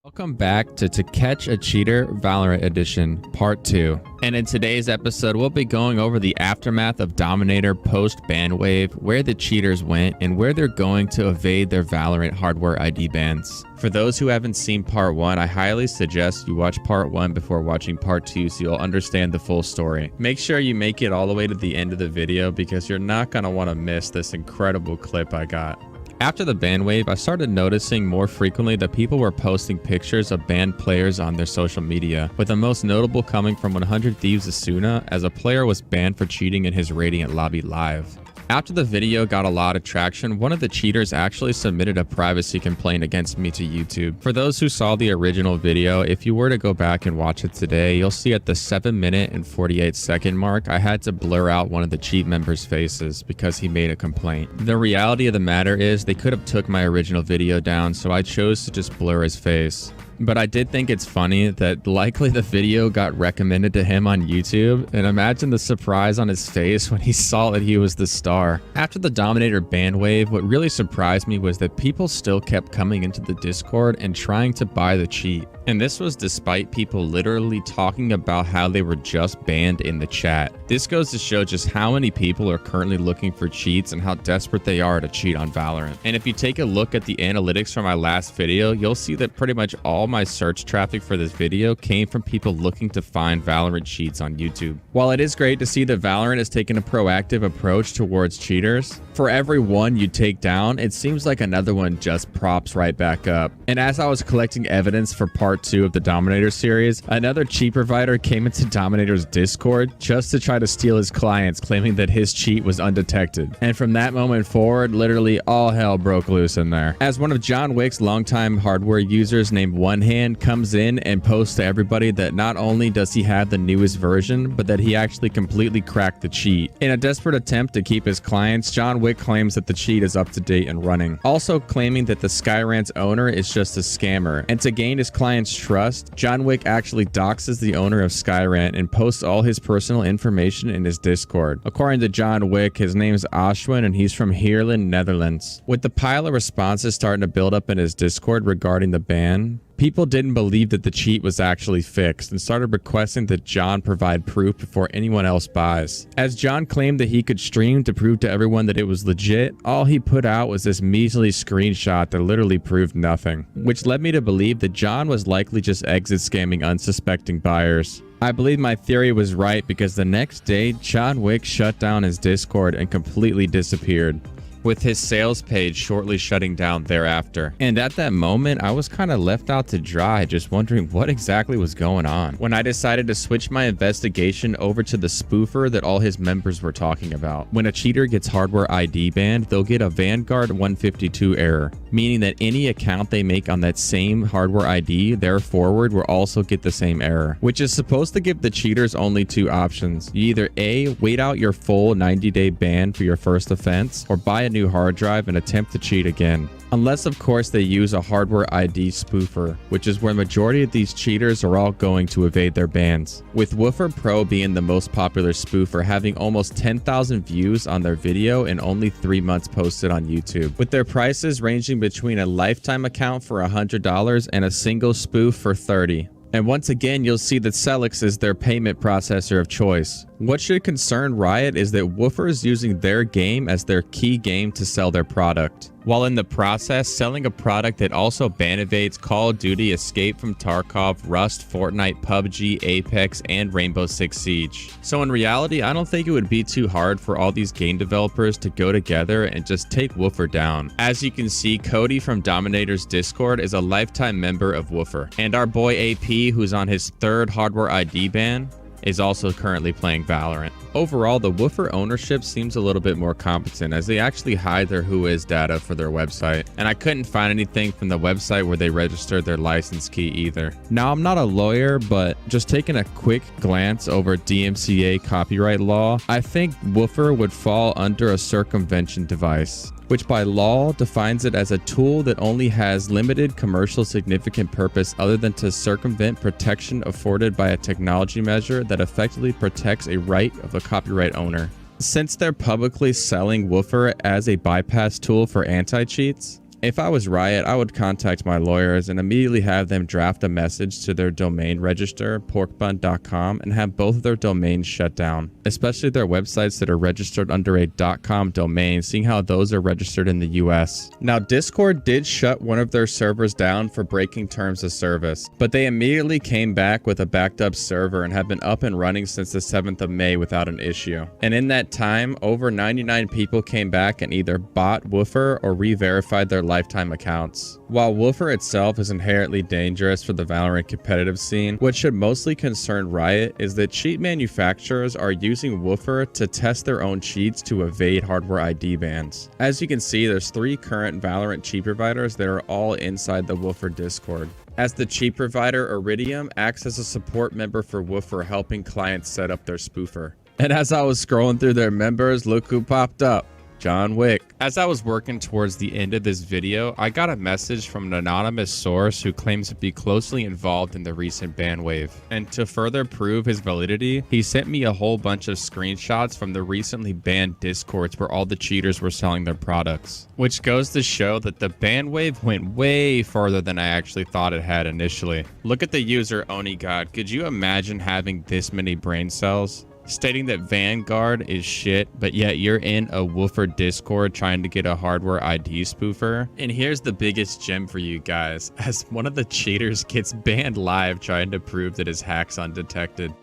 Welcome back to Catch a Cheater Valorant Edition Part 2. And in today's episode, we'll be going over the aftermath of Dominator post-ban wave, where the cheaters went, and where they're going to evade their Valorant hardware ID bans. For those who haven't seen Part 1, I highly suggest you watch Part 1 before watching Part 2 so you'll understand the full story. Make sure you make it all the way to the end of the video because you're not going to want to miss this incredible clip I got. After the ban wave, I started noticing more frequently that people were posting pictures of banned players on their social media, with the most notable coming from 100 Thieves Asuna, as a player was banned for cheating in his Radiant lobby live. After the video got a lot of traction, one of the cheaters actually submitted a privacy complaint against me to YouTube. For those who saw the original video, if you were to go back and watch it today, you'll see at the 7-minute and 48-second mark, I had to blur out one of the cheat members' faces because he made a complaint. The reality of the matter is they could have took my original video down, so I chose to just blur his face. But I did think it's funny that likely the video got recommended to him on YouTube, and imagine the surprise on his face when he saw that he was the star. After the Dominator ban wave, what really surprised me was that people still kept coming into the Discord and trying to buy the cheat. And this was despite people literally talking about how they were just banned in the chat. This goes to show just how many people are currently looking for cheats and how desperate they are to cheat on Valorant. And if you take a look at the analytics from my last video, you'll see that pretty much all my search traffic for this video came from people looking to find Valorant cheats on YouTube. While it is great to see that Valorant has taken a proactive approach towards cheaters, for every one you take down, it seems like another one just props right back up. And as I was collecting evidence for part 2 of the Dominator series, another cheat provider came into Dominator's Discord just to try to steal his clients, claiming that his cheat was undetected. And from that moment forward, literally all hell broke loose in there. As one of John Wick's longtime hardware users named One Hand comes in and posts to everybody that not only does he have the newest version, but that he actually completely cracked the cheat. In a desperate attempt to keep his clients, John Wick claims that the cheat is up to date and running, also claiming that the Skyrant's owner is just a scammer. And to gain his clients' trust, John Wick actually doxes the owner of Skyrant and posts all his personal information in his Discord. According to John Wick, his name is Ashwin and he's from Heerlen, Netherlands. With the pile of responses starting to build up in his Discord regarding the ban, people didn't believe that the cheat was actually fixed and started requesting that John provide proof before anyone else buys. As John claimed that he could stream to prove to everyone that it was legit, all he put out was this measly screenshot that literally proved nothing, which led me to believe that John was likely just exit scamming unsuspecting buyers. I believe my theory was right because the next day, John Wick shut down his Discord and completely disappeared. with his sales page shortly shutting down thereafter. And at that moment, I was kind of left out to dry, just wondering what exactly was going on, when I decided to switch my investigation over to the spoofer that all his members were talking about. When a cheater gets hardware ID banned, they'll get a Vanguard 152 error, meaning that any account they make on that same hardware ID, their forward will also get the same error, which is supposed to give the cheaters only two options. You either A, wait out your full 90-day ban for your first offense, or buy a new hard drive and attempt to cheat again. Unless, of course, they use a hardware ID spoofer, which is where majority of these cheaters are all going to evade their bans. With Woofer Pro being the most popular spoofer, having almost 10,000 views on their video in only 3 months posted on YouTube, with their prices ranging between a lifetime account for $100 and a single spoof for $30. And once again, you'll see that Celix is their payment processor of choice. What should concern Riot is that Woofer is using their game as their key game to sell their product, while in the process selling a product that also ban evades Call of Duty, Escape from Tarkov, Rust, Fortnite, PUBG, Apex, and Rainbow Six Siege. So in reality, I don't think it would be too hard for all these game developers to go together and just take Woofer down. As you can see, Cody from Dominator's Discord is a lifetime member of Woofer, and our boy AP, who's on his 3rd hardware ID ban, is also currently playing Valorant. Overall, the Woofer ownership seems a little bit more competent, as they actually hide their whois data for their website, and I couldn't find anything from the website where they registered their license key either. Now, I'm not a lawyer, but just taking a quick glance over DMCA copyright law, I think Woofer would fall under a circumvention device, which by law defines it as a tool that only has limited commercial significant purpose other than to circumvent protection afforded by a technology measure that effectively protects a right of a copyright owner. Since they're publicly selling Woofer as a bypass tool for anti-cheats, if I was Riot, I would contact my lawyers and immediately have them draft a message to their domain register, porkbun.com, and have both of their domains shut down, especially their websites that are registered under a .com domain, seeing how those are registered in the US. Now, Discord did shut one of their servers down for breaking terms of service, but they immediately came back with a backed up server and have been up and running since the 7th of May without an issue. And in that time, over 99 people came back and either bought Woofer or re-verified their lifetime accounts. While Woofer itself is inherently dangerous for the Valorant competitive scene, what should mostly concern Riot is that cheat manufacturers are using Woofer to test their own cheats to evade hardware ID bans. As you can see, there's 3 current Valorant cheat providers that are all inside the Woofer Discord, as the cheat provider Iridium acts as a support member for Woofer, helping clients set up their spoofer. And as I was scrolling through their members, look who popped up. John Wick. As I was working towards the end of this video, I got a message from an anonymous source who claims to be closely involved in the recent ban wave. And to further prove his validity, he sent me a whole bunch of screenshots from the recently banned Discords where all the cheaters were selling their products. Which goes to show that the ban wave went way further than I actually thought it had initially. Look at the user OniGod. Could you imagine having this many brain cells? Stating that Vanguard is shit, but yet you're in a Woofer Discord trying to get a hardware ID spoofer. And here's the biggest gem for you guys, as one of the cheaters gets banned live trying to prove that his hack's undetected.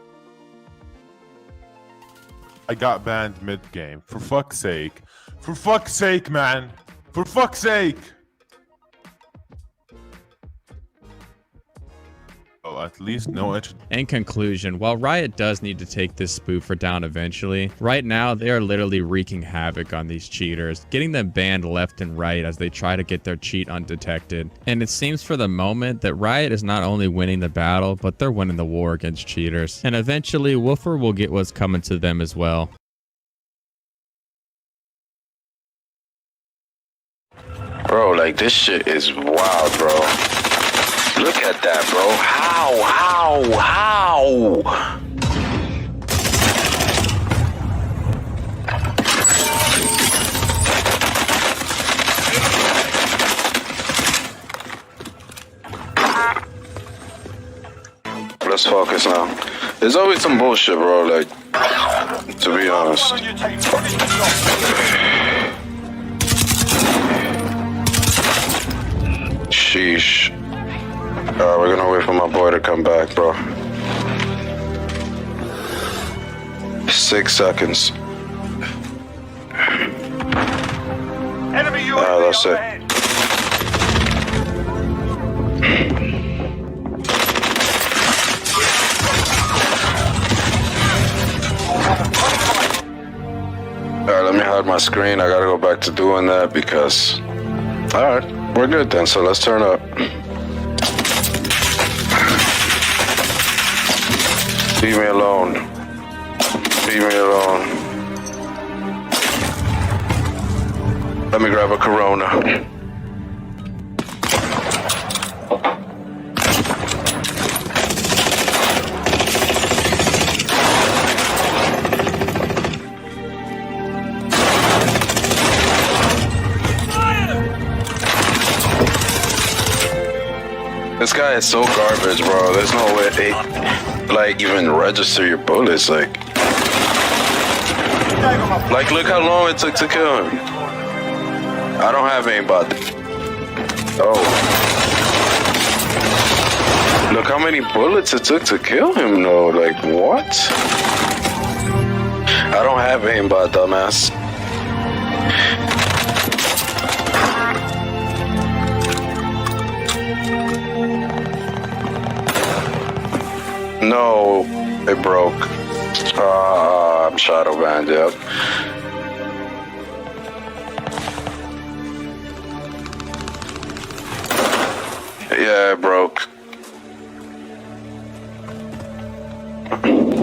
I got banned mid-game. For fuck's sake. For fuck's sake, man. For fuck's sake. Oh, at least no edge. In conclusion, while Riot does need to take this spoofer down eventually, right now they are literally wreaking havoc on these cheaters, getting them banned left and right as they try to get their cheat undetected. And it seems for the moment that Riot is not only winning the battle, but they're winning the war against cheaters. And eventually, Woofer will get what's coming to them as well. Bro, like, this shit is wild, bro. Look at that, bro. How? Let's focus now. There's always some bullshit, bro, like, to be honest. Sheesh. Alright, we're gonna wait for my boy to come back, bro. 6 seconds. That's it. Alright, let me hide my screen. I gotta go back to doing that because... Alright, we're good then, so let's turn up. Leave me alone. Leave me alone. Let me grab a Corona. This guy is so garbage, bro. There's no way they, like, even register your bullets. Like, look how long it took to kill him. I don't have aimbot. Oh. Look how many bullets it took to kill him, though. Like, what? I don't have aimbot, dumbass. No, it broke. I'm shadow banned, yep. Yeah, it broke.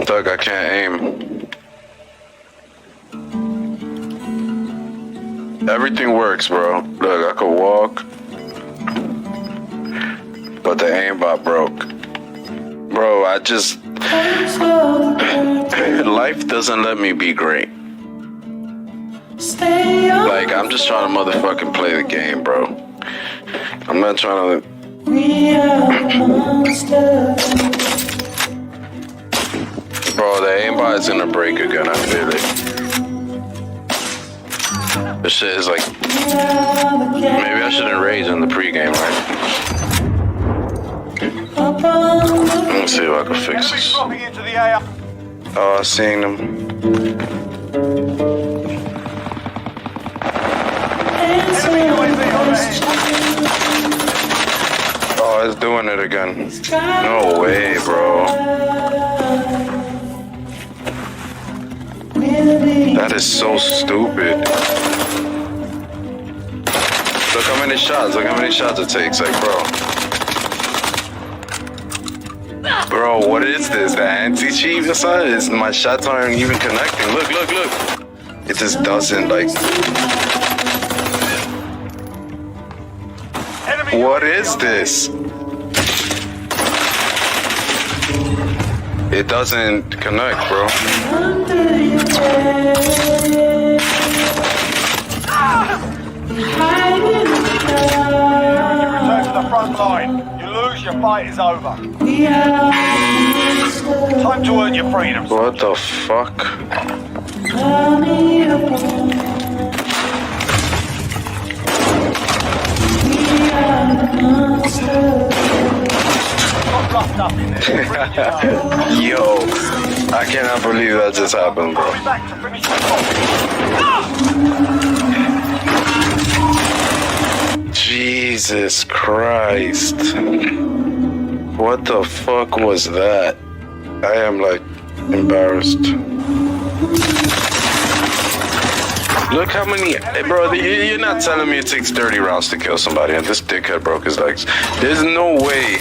Doug, I can't aim. Everything works, bro. Look, I could walk. But the aimbot broke. Bro, I just... Life doesn't let me be great. Like, I'm just trying to motherfucking play the game, bro. I'm not trying to... Bro, the aimbot is gonna break again, I feel it. This shit is like... Maybe I shouldn't rage in the pregame, right? Let me see if I can fix this. Oh, I seen them. Oh, it's doing it again. No way, bro. That is so stupid. Look how many shots. Look how many shots it takes. Like, bro. Bro, what is this? The anti-cheat inside? My shots aren't even connecting. Look, look, look. It just doesn't, like... What is this? It doesn't connect, bro. Return to the front line. You lose, your fight is over. Time to earn your freedom. What the fuck? Yo, I cannot believe that just happened, bro. Jesus Christ. What the fuck was that? I am like embarrassed. Look how many, bro, you're not telling me it takes 30 rounds to kill somebody and this dickhead broke his legs. There's no way.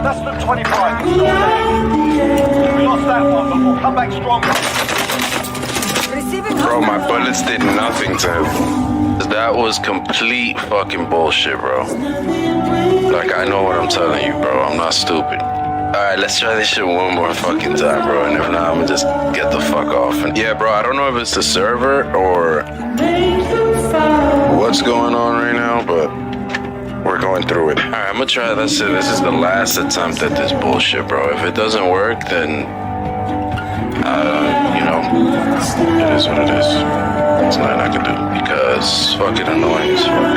Less than 25. We lost that one, but we'll come back stronger. Bro, my bullets did nothing to him. That was complete fucking bullshit, bro. Like, I know what I'm telling you, bro. I'm not stupid. Alright, let's try this shit one more fucking time, bro. And if not, I'm gonna just get the fuck off. And yeah, bro, I don't know if it's the server or what's going on right now, but we're going through it. Alright, I'm gonna try this. This is the last attempt at this bullshit, bro. If it doesn't work, then, you know, it is what it is. There's nothing I can do because That's fucking annoying as fuck.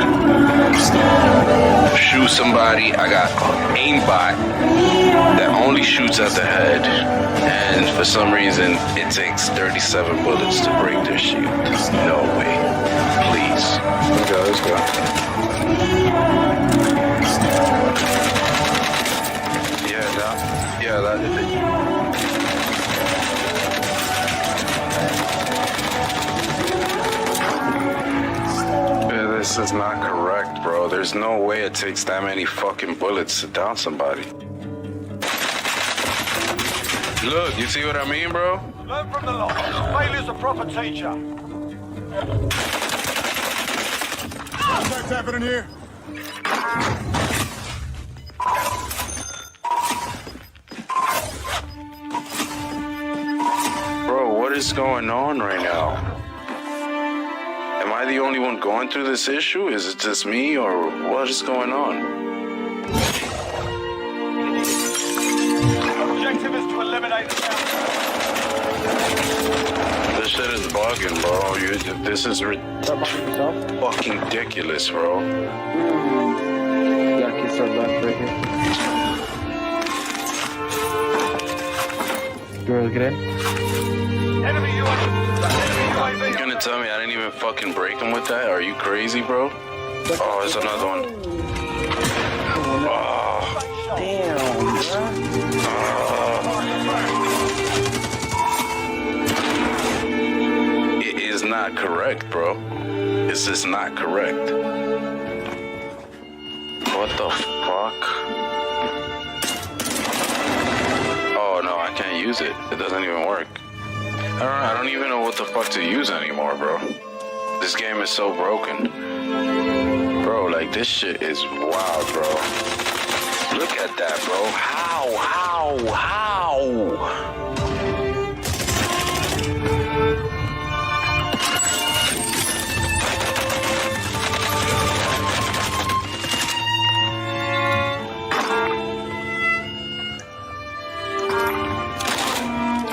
Shoot somebody, I got aimbot that only shoots at the head, and for some reason it takes 37 bullets to break their shield. No way. Please. Let's go. Yeah, that is it. This is not correct, bro. There's no way it takes that many fucking bullets to down somebody. Look, you see what I mean, bro? Learn from the loss. Failure's a proper teacher. What's happening here? Bro, what is going on right now? Am I the only one going through this issue? Is it just me, or what is going on? Objective is to eliminate the sound. This shit is bugging, bro. This is fucking ridiculous, bro. Enemy UAV. You're gonna tell me I didn't even fucking break him with that? Are you crazy, bro? Oh, there's another one. Oh. It is not correct, bro. It's just not correct. What the fuck? Oh no, I can't use it. It doesn't even work. I don't even know what the fuck to use anymore, bro. This game is so broken. Bro, like, this shit is wild, bro. Look at that, bro. How?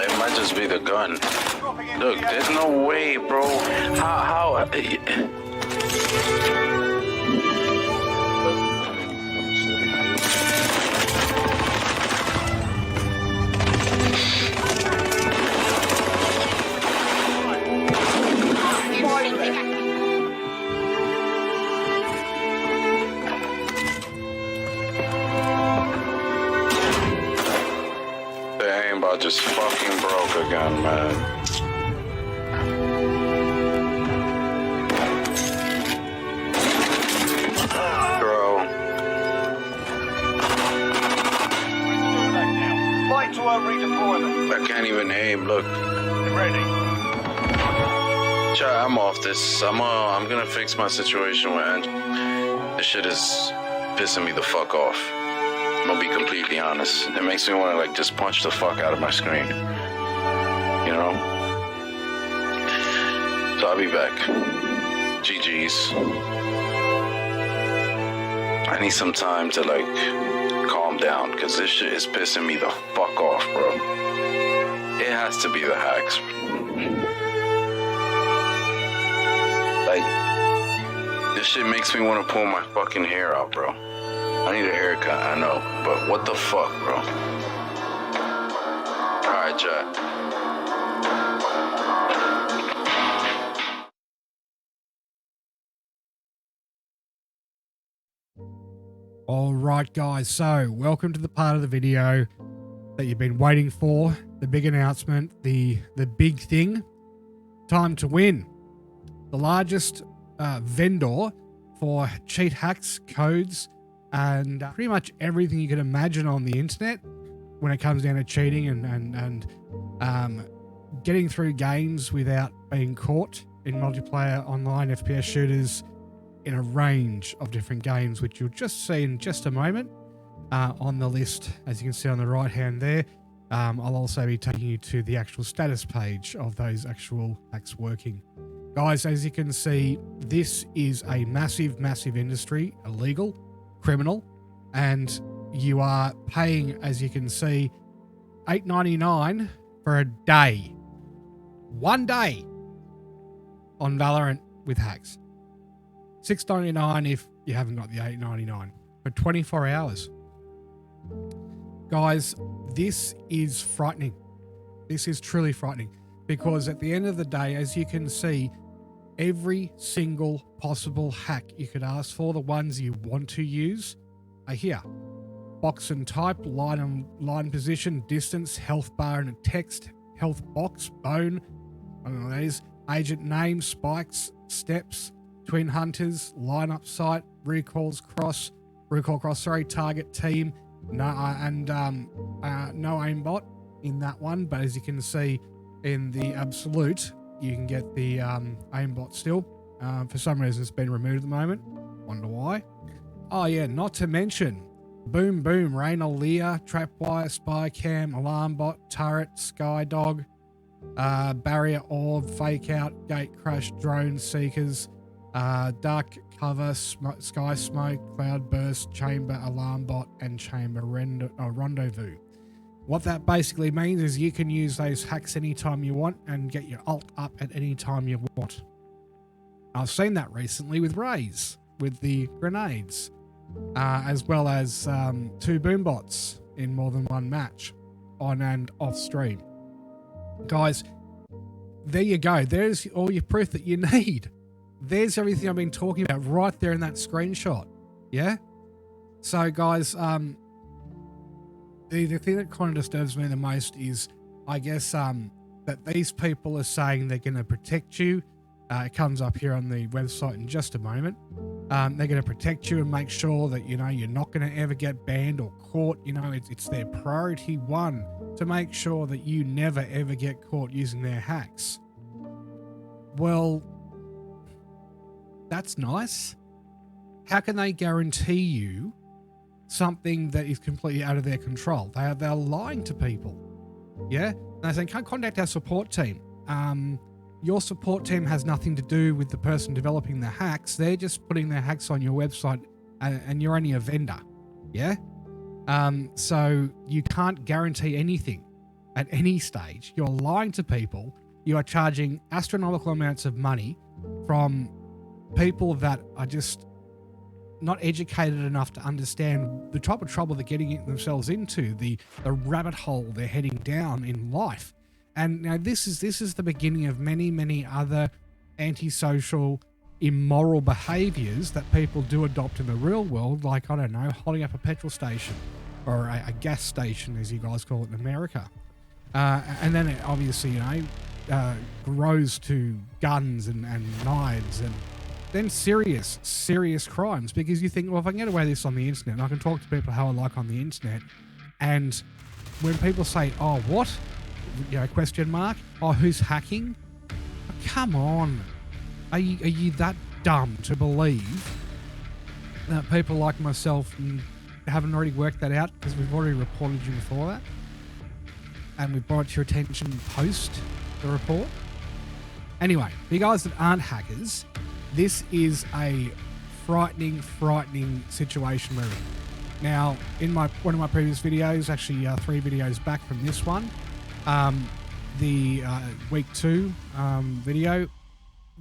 It might just be the gun. Look, there's no way, bro. How? The aimbot just fucking broke again, man. I can't even aim, look. Ready. Chat, I'm off this. I'm gonna fix my situation with Angie. This shit is pissing me the fuck off. I'm gonna be completely honest. It makes me wanna like just punch the fuck out of my screen. You know? So I'll be back. GG's. I need some time to like calm down, because this shit is pissing me the fuck off, bro. It has to be the hacks. Like, this shit makes me want to pull my fucking hair out, bro. I need a haircut, I know, but what the fuck, bro? Alright, chat. All right, guys. So, welcome to the part of the video that you've been waiting for. The big announcement, the big thing. Time to win. The largest vendor for cheat hacks, codes, and pretty much everything you can imagine on the internet when it comes down to cheating and getting through games without being caught in multiplayer online FPS shooters in a range of different games, which you'll just see in just a moment on the list, as you can see on the right hand there. I'll also be taking you to the actual status page of those actual hacks working. Guys, as you can see, this is a massive, massive industry, illegal, criminal, and you are paying, as you can see, $8.99 for a day. 1 day on Valorant with hacks. $6.99 if you haven't got the $8.99 for 24 hours. Guys, this is frightening. This is truly frightening because at the end of the day, as you can see, every single possible hack you could ask for, the ones you want to use, are here. Box and type, line position, distance, health bar and a text, health box, bone, I don't know what that is, agent name, spikes, steps, twin hunters, lineup site, recall cross, target team, no aimbot in that one, but as you can see in the absolute, you can get the aimbot still. For some reason it's been removed at the moment. Wonder why. Oh yeah, not to mention Boom Boom, Rain Lear, Trapwire, Spy Cam, Alarm Bot, Turret, Skydog, Barrier Orb, Fake Out, Gate Crash, Drone Seekers, Dark Cover, Sky Smoke, Cloud Burst, Chamber, Alarm Bot, and Chamber Rendezvous. What that basically means is you can use those hacks anytime you want and get your ult up at any time you want. I've seen that recently with Rays, with the grenades, as well as 2 boom bots in more than one match, on and off stream. Guys, there you go. There's all your proof that you need. There's everything I've been talking about right there in that screenshot. Yeah? So guys, the thing that kind of disturbs me the most is, I guess, that these people are saying they're going to protect you. It comes up here on the website in just a moment. They're going to protect you and make sure that, you know, you're not going to ever get banned or caught. You know, it's their priority one to make sure that you never ever get caught using their hacks. Well, that's nice. How can they guarantee you something that is completely out of their control? They're lying to people. Yeah? And they're saying, can't contact our support team. Your support team has nothing to do with the person developing the hacks. They're just putting their hacks on your website and you're only a vendor. Yeah? So you can't guarantee anything at any stage. You're lying to people. You are charging astronomical amounts of money from people that are just not educated enough to understand the type of trouble they're getting themselves into, the rabbit hole they're heading down in life. And now this is the beginning of many, many other antisocial, immoral behaviors that people do adopt in the real world, like, I don't know, holding up a petrol station or a gas station, as you guys call it in America. And then it obviously, you know, grows to guns and knives and then serious crimes, because you think, well, if I can get away with this on the internet, I can talk to people how I like on the internet. And when people say, oh, what? You know, question mark. Oh, who's hacking? Oh, come on. Are you that dumb to believe that people like myself haven't already worked that out, because we've already reported you before that? And we've brought it to your attention post the report. Anyway, for you guys that aren't hackers, this is a frightening situation we're in. Now, in one of my previous videos, actually 3 videos back from this one, the week 2 video,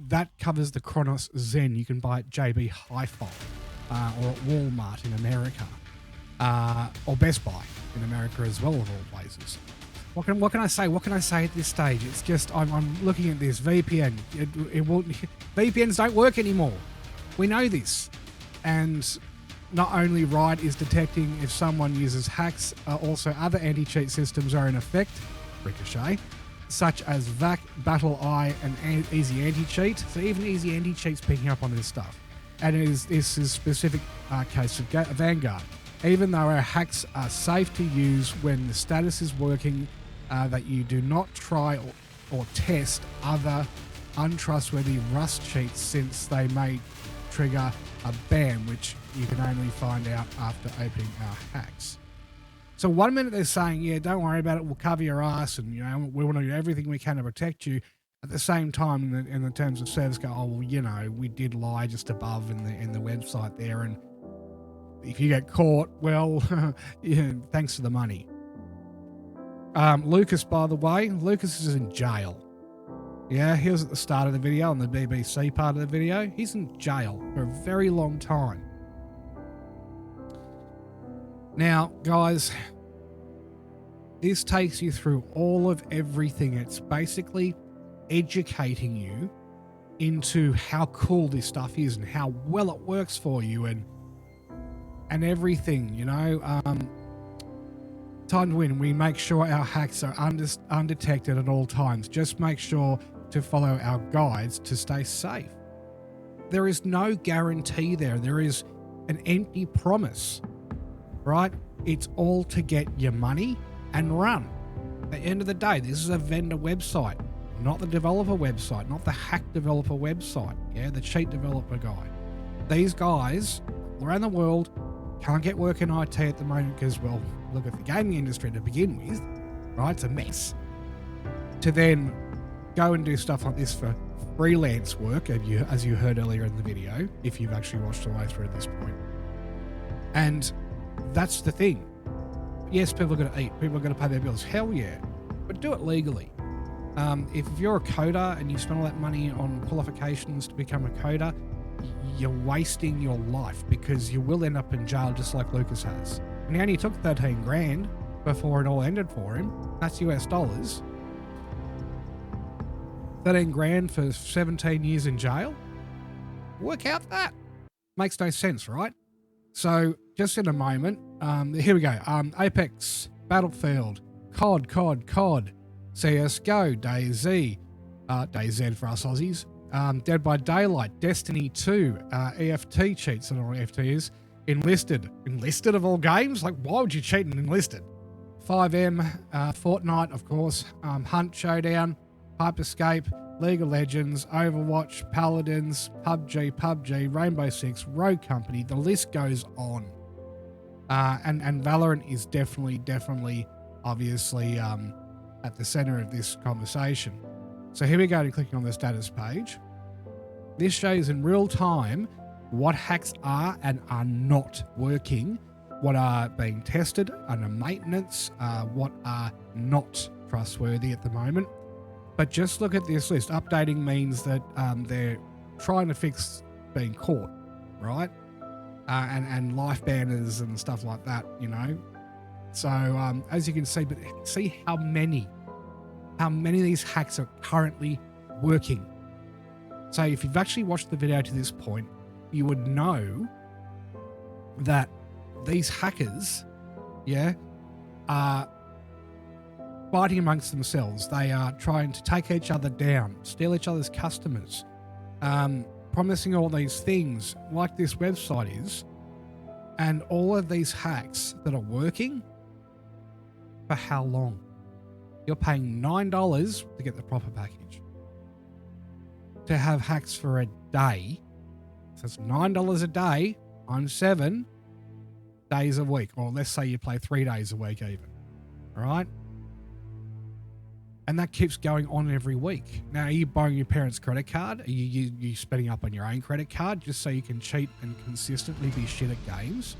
that covers the Kronos Zen. You can buy at JB Hi-Fi or at Walmart in America, or Best Buy in America as well, of all places. What can I say? What can I say at this stage? It's just I'm looking at this VPN. It won't. VPNs don't work anymore. We know this, and not only Riot is detecting if someone uses hacks, also other anti-cheat systems are in effect. Ricochet, such as VAC, Battle Eye, and Easy Anti-Cheat. So even Easy Anti-Cheat's picking up on this stuff. And this is specific case of Vanguard. Even though our hacks are safe to use when the status is working, that you do not try or test other untrustworthy Rust cheats, since they may trigger a ban, which you can only find out after opening our hacks. So 1 minute they're saying, yeah, don't worry about it, we'll cover your ass, and, you know, we want to do everything we can to protect you. At the same time, in the terms of service, go, oh, well, you know, we did lie just above in the website there, and if you get caught, well, yeah, thanks for the money. Lucas, by the way, Lucas is in jail. Yeah, he was at the start of the video on the BBC part of the video. He's in jail for a very long time. Now, guys, this takes you through all of everything. It's basically educating you into how cool this stuff is and how well it works for you and everything, you know. Time to Win, we make sure our hacks are undetected at all times. Just make sure to follow our guides to stay safe. There is no guarantee there. There is an empty promise, right? It's all to get your money and run. At the end of the day, this is a vendor website, not the developer website, not the hack developer website, yeah, the cheat developer guy. These guys around the world can't get work in IT at the moment because, well, look at the gaming industry to begin with, right? It's a mess. To then go and do stuff like this for freelance work, as you heard earlier in the video, if you've actually watched all the way through at this point. And that's the thing. Yes, people are going to eat. People are going to pay their bills. Hell yeah. But do it legally. If you're a coder and you spend all that money on qualifications to become a coder, you're wasting your life because you will end up in jail just like Lucas has. And he only took 13 grand before it all ended for him. That's US dollars. 13 grand for 17 years in jail? Work out that. Makes no sense, right? So just in a moment, here we go. Apex, Battlefield, COD, CSGO, DayZ, DayZ for us Aussies, Dead by Daylight, Destiny 2, EFT cheats, I don't know what EFT is, Enlisted of all games? Like, why would you cheat in Enlisted? 5M, Fortnite, of course, Hunt Showdown, Hyperscape, League of Legends, Overwatch, Paladins, PUBG, Rainbow Six, Rogue Company, the list goes on. And Valorant is definitely, obviously, at the center of this conversation. So here we go to clicking on the status page. This shows in real time what hacks are and are not working, what are being tested under maintenance, what are not trustworthy at the moment. But just look at this list. Updating means that they're trying to fix being caught, right? And life banners and stuff like that, you know. So as you can see, but see how many of these hacks are currently working. So if you've actually watched the video to this point, you would know that these hackers, yeah, are fighting amongst themselves. They are trying to take each other down, steal each other's customers, promising all these things like this website is, and all of these hacks that are working, for how long? You're paying $9 to get the proper package. To have hacks for a day, so it's $9 a day on 7 days a week, or let's say you play 3 days a week even, all right? And that keeps going on every week. Now, are you borrowing your parents' credit card? Are you spending up on your own credit card just so you can cheat and consistently be shit at games?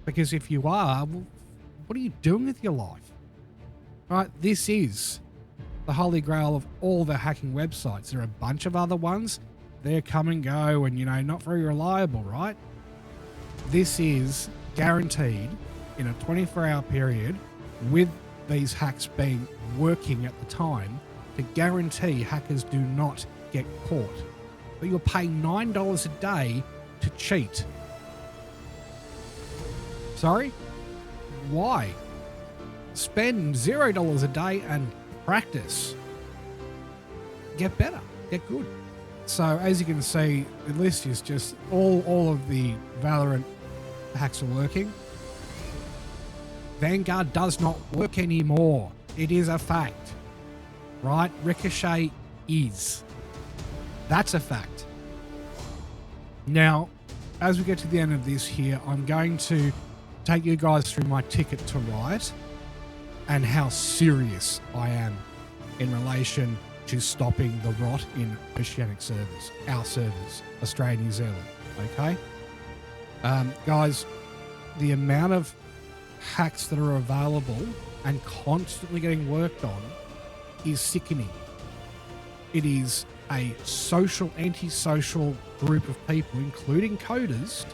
Because if you are, well, what are you doing with your life? Right, this is the holy grail of all the hacking websites. There are a bunch of other ones. They come and go and, you know, not very reliable, right? This is guaranteed in a 24-hour period with these hacks being working at the time to guarantee hackers do not get caught. But you're paying $9 a day to cheat. Sorry? Why? Spend $0 a day and practice. Get better. Get good. So as you can see, the list is just all of the Valorant hacks are working. Vanguard does not work anymore. It is a fact. Right? Ricochet is. That's a fact. Now, as we get to the end of this here, I'm going to take you guys through my ticket to Riot and how serious I am in relation to stopping the rot in oceanic servers, our servers, Australia, New Zealand, okay? Guys, the amount of hacks that are available and constantly getting worked on is sickening. it is a social, antisocial group of people, including coders,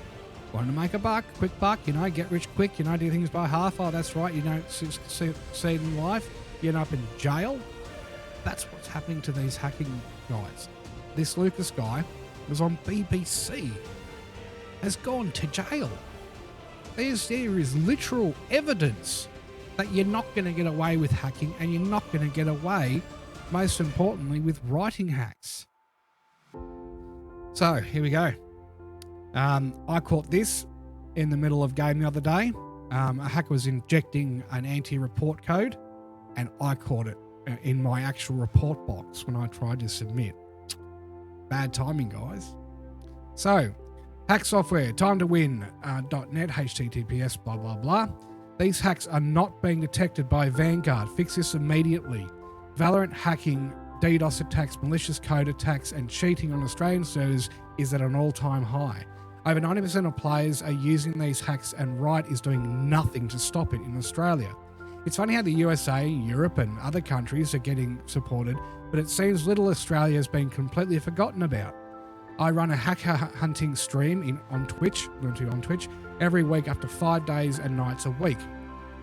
wanting to make a buck, quick buck, get rich quick, do things by half. Oh, that's right, you don't succeed in life, you end up in jail. That's what's happening to these hacking guys. This Lucas guy was on BBC, has gone to jail. There is literal evidence that you're not going to get away with hacking, and you're not going to get away, most importantly, with writing hacks. So here we go. I caught this in the middle of game the other day. A hacker was injecting an anti-report code, and I caught it in my actual report box when I tried to submit. Bad timing, guys. So, hack software, time to win, .net, HTTPS, blah, blah, blah. These hacks are not being detected by Vanguard. Fix this immediately. Valorant hacking, DDoS attacks, malicious code attacks, and cheating on Australian servers is at an all-time high. Over 90% of players are using these hacks, and Riot is doing nothing to stop it in Australia. It's funny how the USA, Europe, and other countries are getting supported, but it seems little Australia has been completely forgotten about. I run a hacker hunting stream on Twitch every week up to 5 days and nights a week.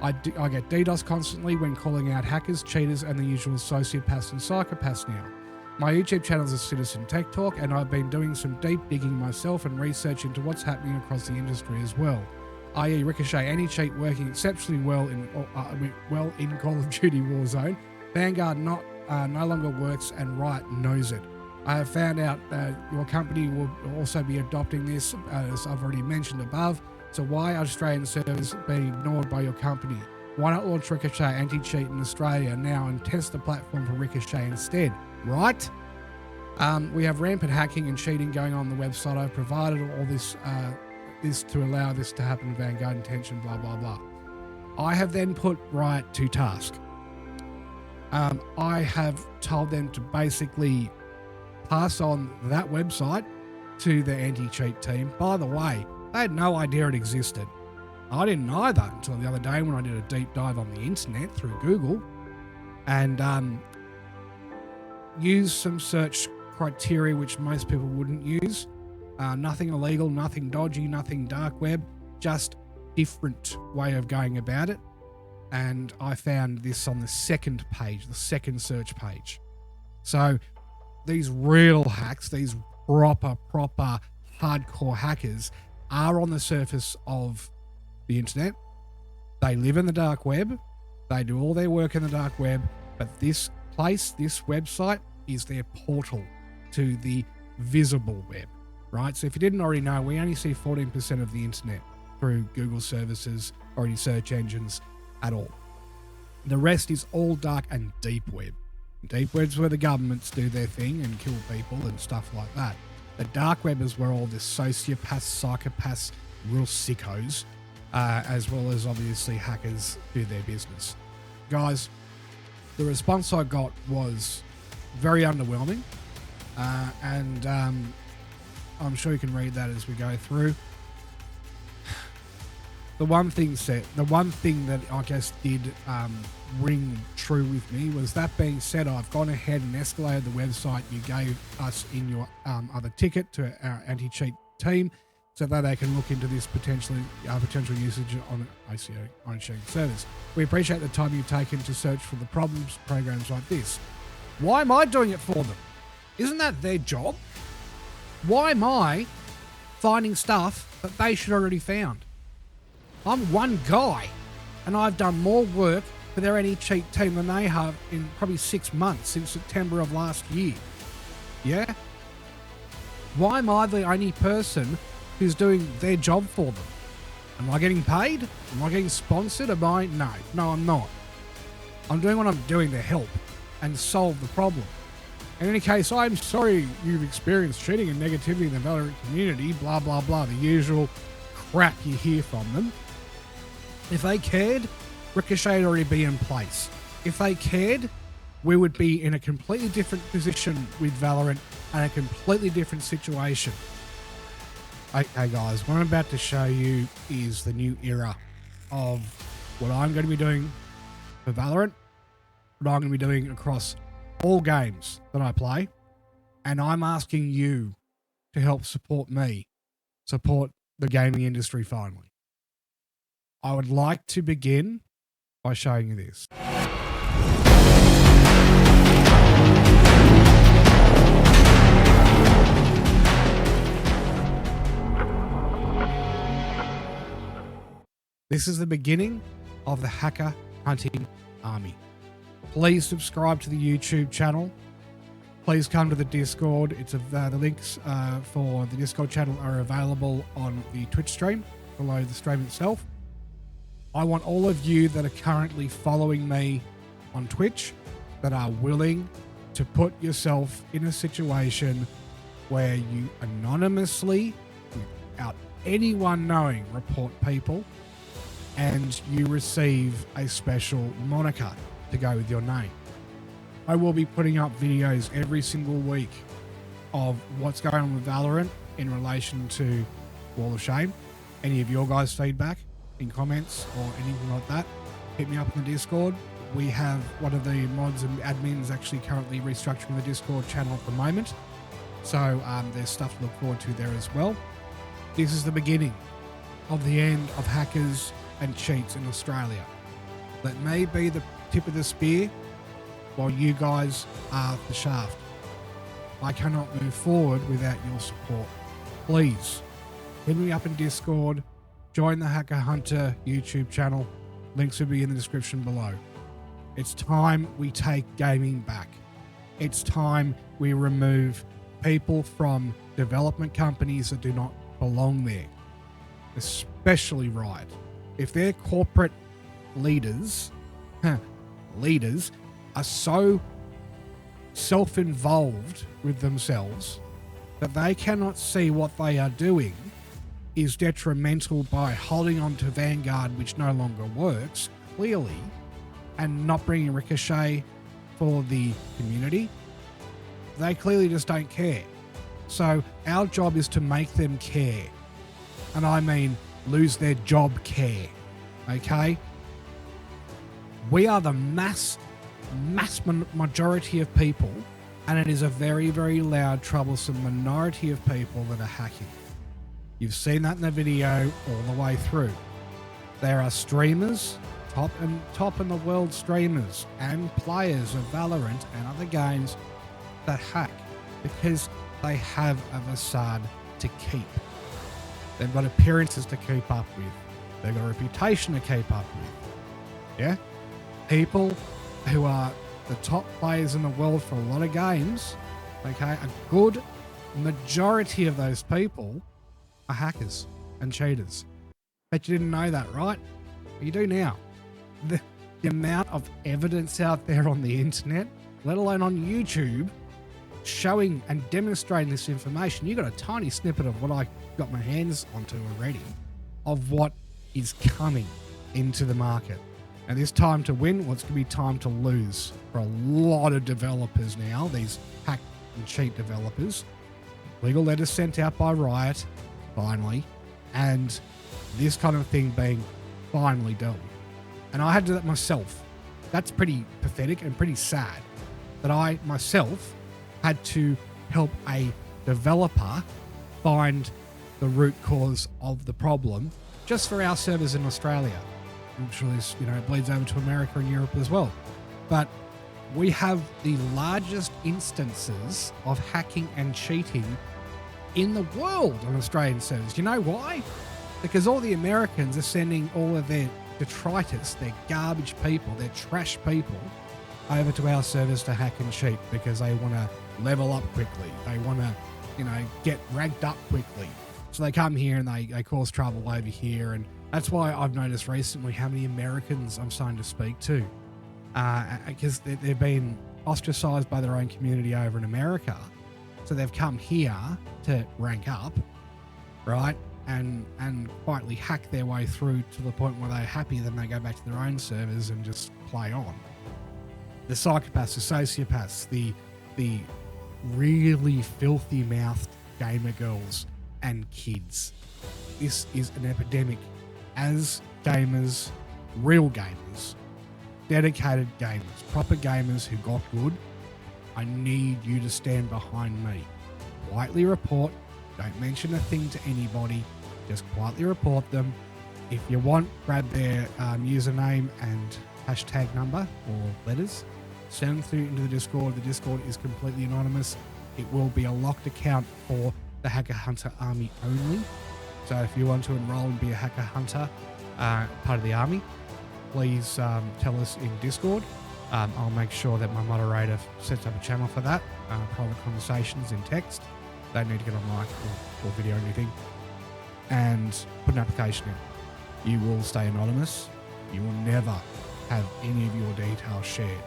I get DDoS constantly when calling out hackers, cheaters, and the usual sociopaths and psychopaths now. My YouTube channel is a Citizen Tech Talk, and I've been doing some deep digging myself and research into what's happening across the industry as well, i.e. Ricochet anti-cheat working exceptionally well in Call of Duty Warzone. Vanguard no longer works, and Riot knows it. I have found out that your company will also be adopting this, as I've already mentioned above. So why are Australian servers being ignored by your company? Why not launch Ricochet anti-cheat in Australia now and test the platform for Ricochet instead, right? We have rampant hacking and cheating going on the website. I've provided all this to allow this to happen, Vanguard intention, blah, blah, blah. I have then put Riot to task. I have told them to basically pass on that website to the anti-cheat team. By the way, they had no idea it existed. I didn't either until the other day when I did a deep dive on the internet through Google and used some search criteria which most people wouldn't use. Nothing illegal, nothing dodgy, nothing dark web, just different way of going about it. And I found this on the second page, the second search page. So these real hacks, these proper hardcore hackers are on the surface of the internet. They live in the dark web. They do all their work in the dark web. But this place, this website, is their portal to the visible web, right? So if you didn't already know, we only see 14% of the internet through Google services or any search engines at all. The rest is all dark and deep web. Deep web's where the governments do their thing and kill people and stuff like that. The dark web is where all the sociopaths, psychopaths, real sickos, as well as obviously hackers do their business. Guys, the response I got was very underwhelming, and I'm sure you can read that as we go through. The one thing that I guess did ring true with me was, that being said, I've gone ahead and escalated the website you gave us in your other ticket to our anti-cheat team so that they can look into this potential usage on ICO on-sharing service. We appreciate the time you've taken to search for the problems programs like this. Why am I doing it for them? Isn't that their job? Why am I finding stuff that they should already found? I'm one guy, and I've done more work for their anti-cheat team than they have in probably 6 months since September of last year. Yeah? Why am I the only person who's doing their job for them? Am I getting paid? Am I getting sponsored? No, I'm not. I'm doing what I'm doing to help and solve the problem. In any case, I'm sorry you've experienced cheating and negativity in the Valorant community, blah, blah, blah, the usual crap you hear from them. If they cared, Ricochet would already be in place. If they cared, we would be in a completely different position with Valorant and a completely different situation. Okay, guys, what I'm about to show you is the new era of what I'm going to be doing for Valorant, what I'm going to be doing across all games that I play, and I'm asking you to help support me, support the gaming industry finally. I would like to begin by showing you this. This is the beginning of the hacker hunting army. Please subscribe to the YouTube channel. Please come to the Discord. The links for the Discord channel are available on the Twitch stream below the stream itself. I want all of you that are currently following me on Twitch that are willing to put yourself in a situation where you anonymously, without anyone knowing, report people, and you receive a special moniker to go with your name. I will be putting up videos every single week of what's going on with Valorant in relation to Wall of Shame. Any of your guys' feedback in comments or anything like that, hit me up in the Discord. We have one of the mods and admins actually currently restructuring the Discord channel at the moment. So there's stuff to look forward to there as well. This is the beginning of the end of hackers and cheats in Australia. Let me be the tip of the spear while you guys are the shaft. I cannot move forward without your support. Please hit me up in Discord, join the Hacker Hunter YouTube channel. Links will be in the description below. It's time we take gaming back. It's time we remove people from development companies that do not belong there, especially Riot. If their corporate leaders are so self-involved with themselves that they cannot see what they are doing is detrimental by holding on to Vanguard, which no longer works, clearly, and not bringing Ricochet for the community, they clearly just don't care. So our job is to make them care. And I mean lose their job care, okay? We are the mass majority of people, and it is a very, very loud, troublesome minority of people that are hacking. You've seen that in the video all the way through. There are streamers, top in the world streamers and players of Valorant and other games that hack because they have a facade to keep. They've got appearances to keep up with. They've got a reputation to keep up with. Yeah? People who are the top players in the world for a lot of games, okay, a good majority of those people are hackers and cheaters. Bet you didn't know that, right? You do now. The amount of evidence out there on the internet, let alone on YouTube, showing and demonstrating this information. You got a tiny snippet of what I got my hands onto already of what is coming into the market. And this time to win, well, it's going to be time to lose for a lot of developers now, these hack and cheat developers. Legal letters sent out by Riot, finally, and this kind of thing being finally dealt with. And I had to do that myself. That's pretty pathetic and pretty sad that I myself had to help a developer find the root cause of the problem just for our servers in Australia. I'm sure this, bleeds over to America and Europe as well. But we have the largest instances of hacking and cheating in the world on Australian servers. Do you know why? Because all the Americans are sending all of their detritus, their garbage people, their trash people, over to our servers to hack and cheat because they want to level up quickly. They want to, get ranked up quickly. So they come here and they cause trouble over here. And that's why I've noticed recently how many Americans I'm starting to speak to. Because they've been ostracized by their own community over in America. So they've come here to rank up, right? And quietly hack their way through to the point where they're happy, then they go back to their own servers and just play on. The psychopaths, the sociopaths, the really filthy mouthed gamer girls and kids. This is an epidemic. As gamers, real gamers, dedicated gamers, proper gamers who got good, I need you to stand behind me. Quietly report. Don't mention a thing to anybody. Just quietly report them. If you want, grab their username and hashtag number or letters. Send them through into the Discord. The Discord is completely anonymous. It will be a locked account for the Hacker Hunter Army only. So if you want to enroll and be a Hacker Hunter, part of the army, please tell us in Discord. I'll make sure that my moderator sets up a channel for that. Private conversations in text. Don't need to get on mic or video or anything. And put an application in. You will stay anonymous. You will never have any of your details shared.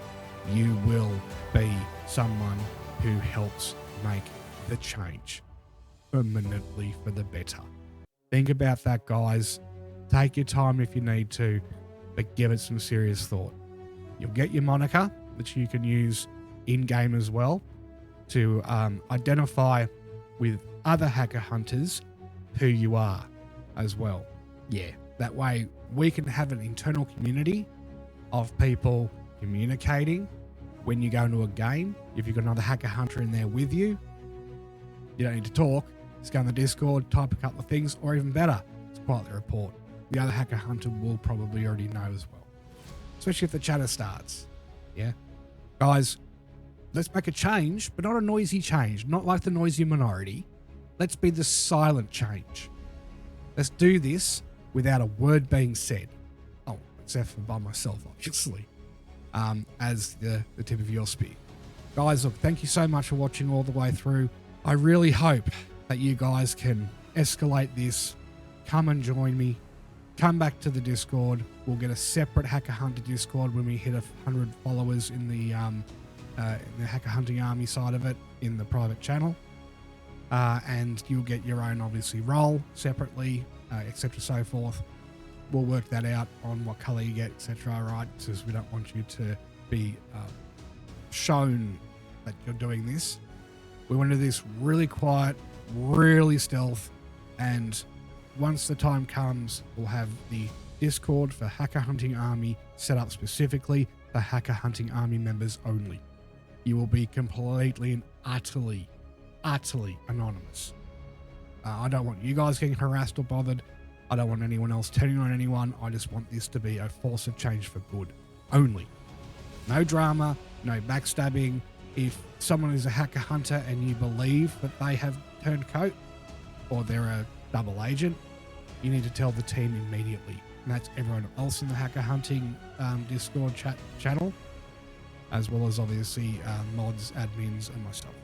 You will be someone who helps make the change permanently for the better. Think about that, guys. Take your time if you need to, but give it some serious thought. You'll get your moniker, which you can use in-game as well, to identify with other hacker hunters who you are as well. Yeah, that way we can have an internal community of people communicating when you go into a game. If you've got another hacker hunter in there with you, you don't need to talk. Just go in the Discord, type a couple of things, or even better, just quietly report. The other hacker hunter will probably already know as well, especially if the chatter starts. Yeah, guys, let's make a change, but not a noisy change, not like the noisy minority. Let's be the silent change. Let's do this without a word being said. Oh, except for by myself, obviously, as the tip of your spear. Guys, look, thank you so much for watching all the way through. I really hope that you guys can escalate this. Come and join me. Come back to the Discord. We'll get a separate Hacker Hunter Discord when we hit 100 followers in the Hacker Hunting Army side of it in the private channel. And you'll get your own, obviously, role separately, etc. so forth. We'll work that out on what color you get, etc. Right? Because we don't want you to be shown that you're doing this. We want to do this really quiet, really stealth, and once the time comes, we'll have the Discord for Hacker Hunting Army set up specifically for Hacker Hunting Army members only. You will be completely and utterly anonymous. I don't want you guys getting harassed or bothered. I don't want anyone else turning on anyone. I just want this to be a force of change for good only. No drama, no backstabbing. If someone is a hacker hunter and you believe that they have turned coat or they're a double agent, you need to tell the team immediately. And that's everyone else in the Hacker Hunting Discord channel, as well as obviously mods, admins, and myself.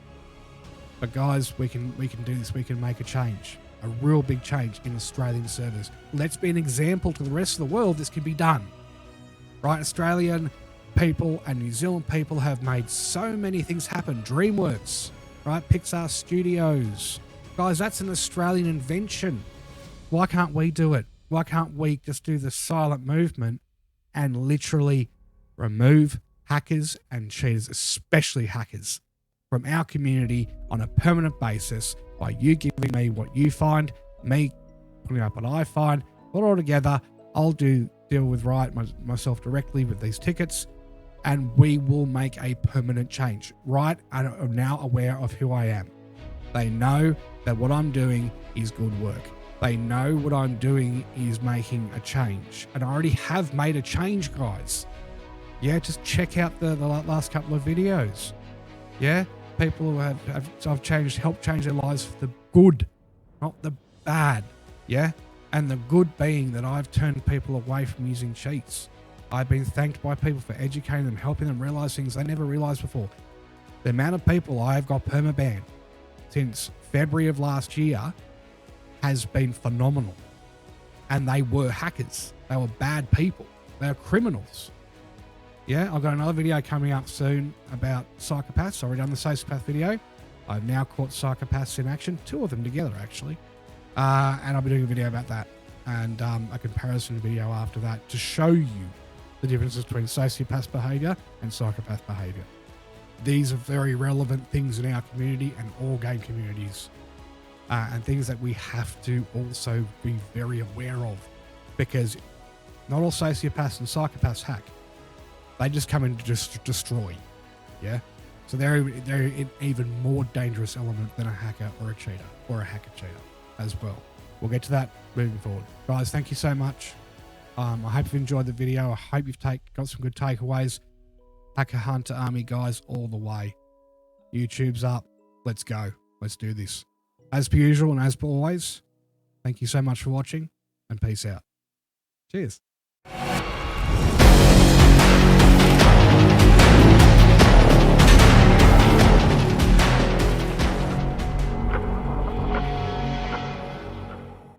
But guys, we can do this. We can make a change, a real big change in Australian servers. Let's be an example to the rest of the world. This can be done, right? Australian people and New Zealand people have made so many things happen. DreamWorks, right? Pixar Studios. Guys, that's an Australian invention. Why can't we do it? Why can't we just do the silent movement and literally remove hackers and cheaters, especially hackers, from our community on a permanent basis by you giving me what you find, me putting up what I find, put it all together. I'll deal with Riot myself directly with these tickets, and we will make a permanent change. Riot are now aware of who I am. They know that what I'm doing is good work. They know what I'm doing is making a change. And I already have made a change, guys. Yeah, just check out the last couple of videos. Yeah, people who I've helped change their lives for the good, not the bad. Yeah, and the good being that I've turned people away from using cheats. I've been thanked by people for educating them, helping them realize things they never realized before. The amount of people I've got permabanned since February of last year has been phenomenal. And they were hackers. They were bad people. They were criminals. Yeah, I've got another video coming up soon about psychopaths. I've already done the sociopath video. I've now caught psychopaths in action, 2 of them together actually. And I'll be doing a video about that and a comparison video after that to show you the differences between sociopath behavior and psychopath behavior. These are very relevant things in our community and all game communities. And things that we have to also be very aware of, because not all sociopaths and psychopaths hack. They just come in to just destroy. Yeah, So they're an even more dangerous element than a hacker or a cheater, or a hacker cheater as well. We'll get to that moving forward. Guys, thank you so much. I hope you've enjoyed the video. I hope you've got some good takeaways. Hacker Hunter Army guys all the way. YouTube's up. Let's go. Let's do this. As per usual and as per always, thank you so much for watching, and peace out. Cheers.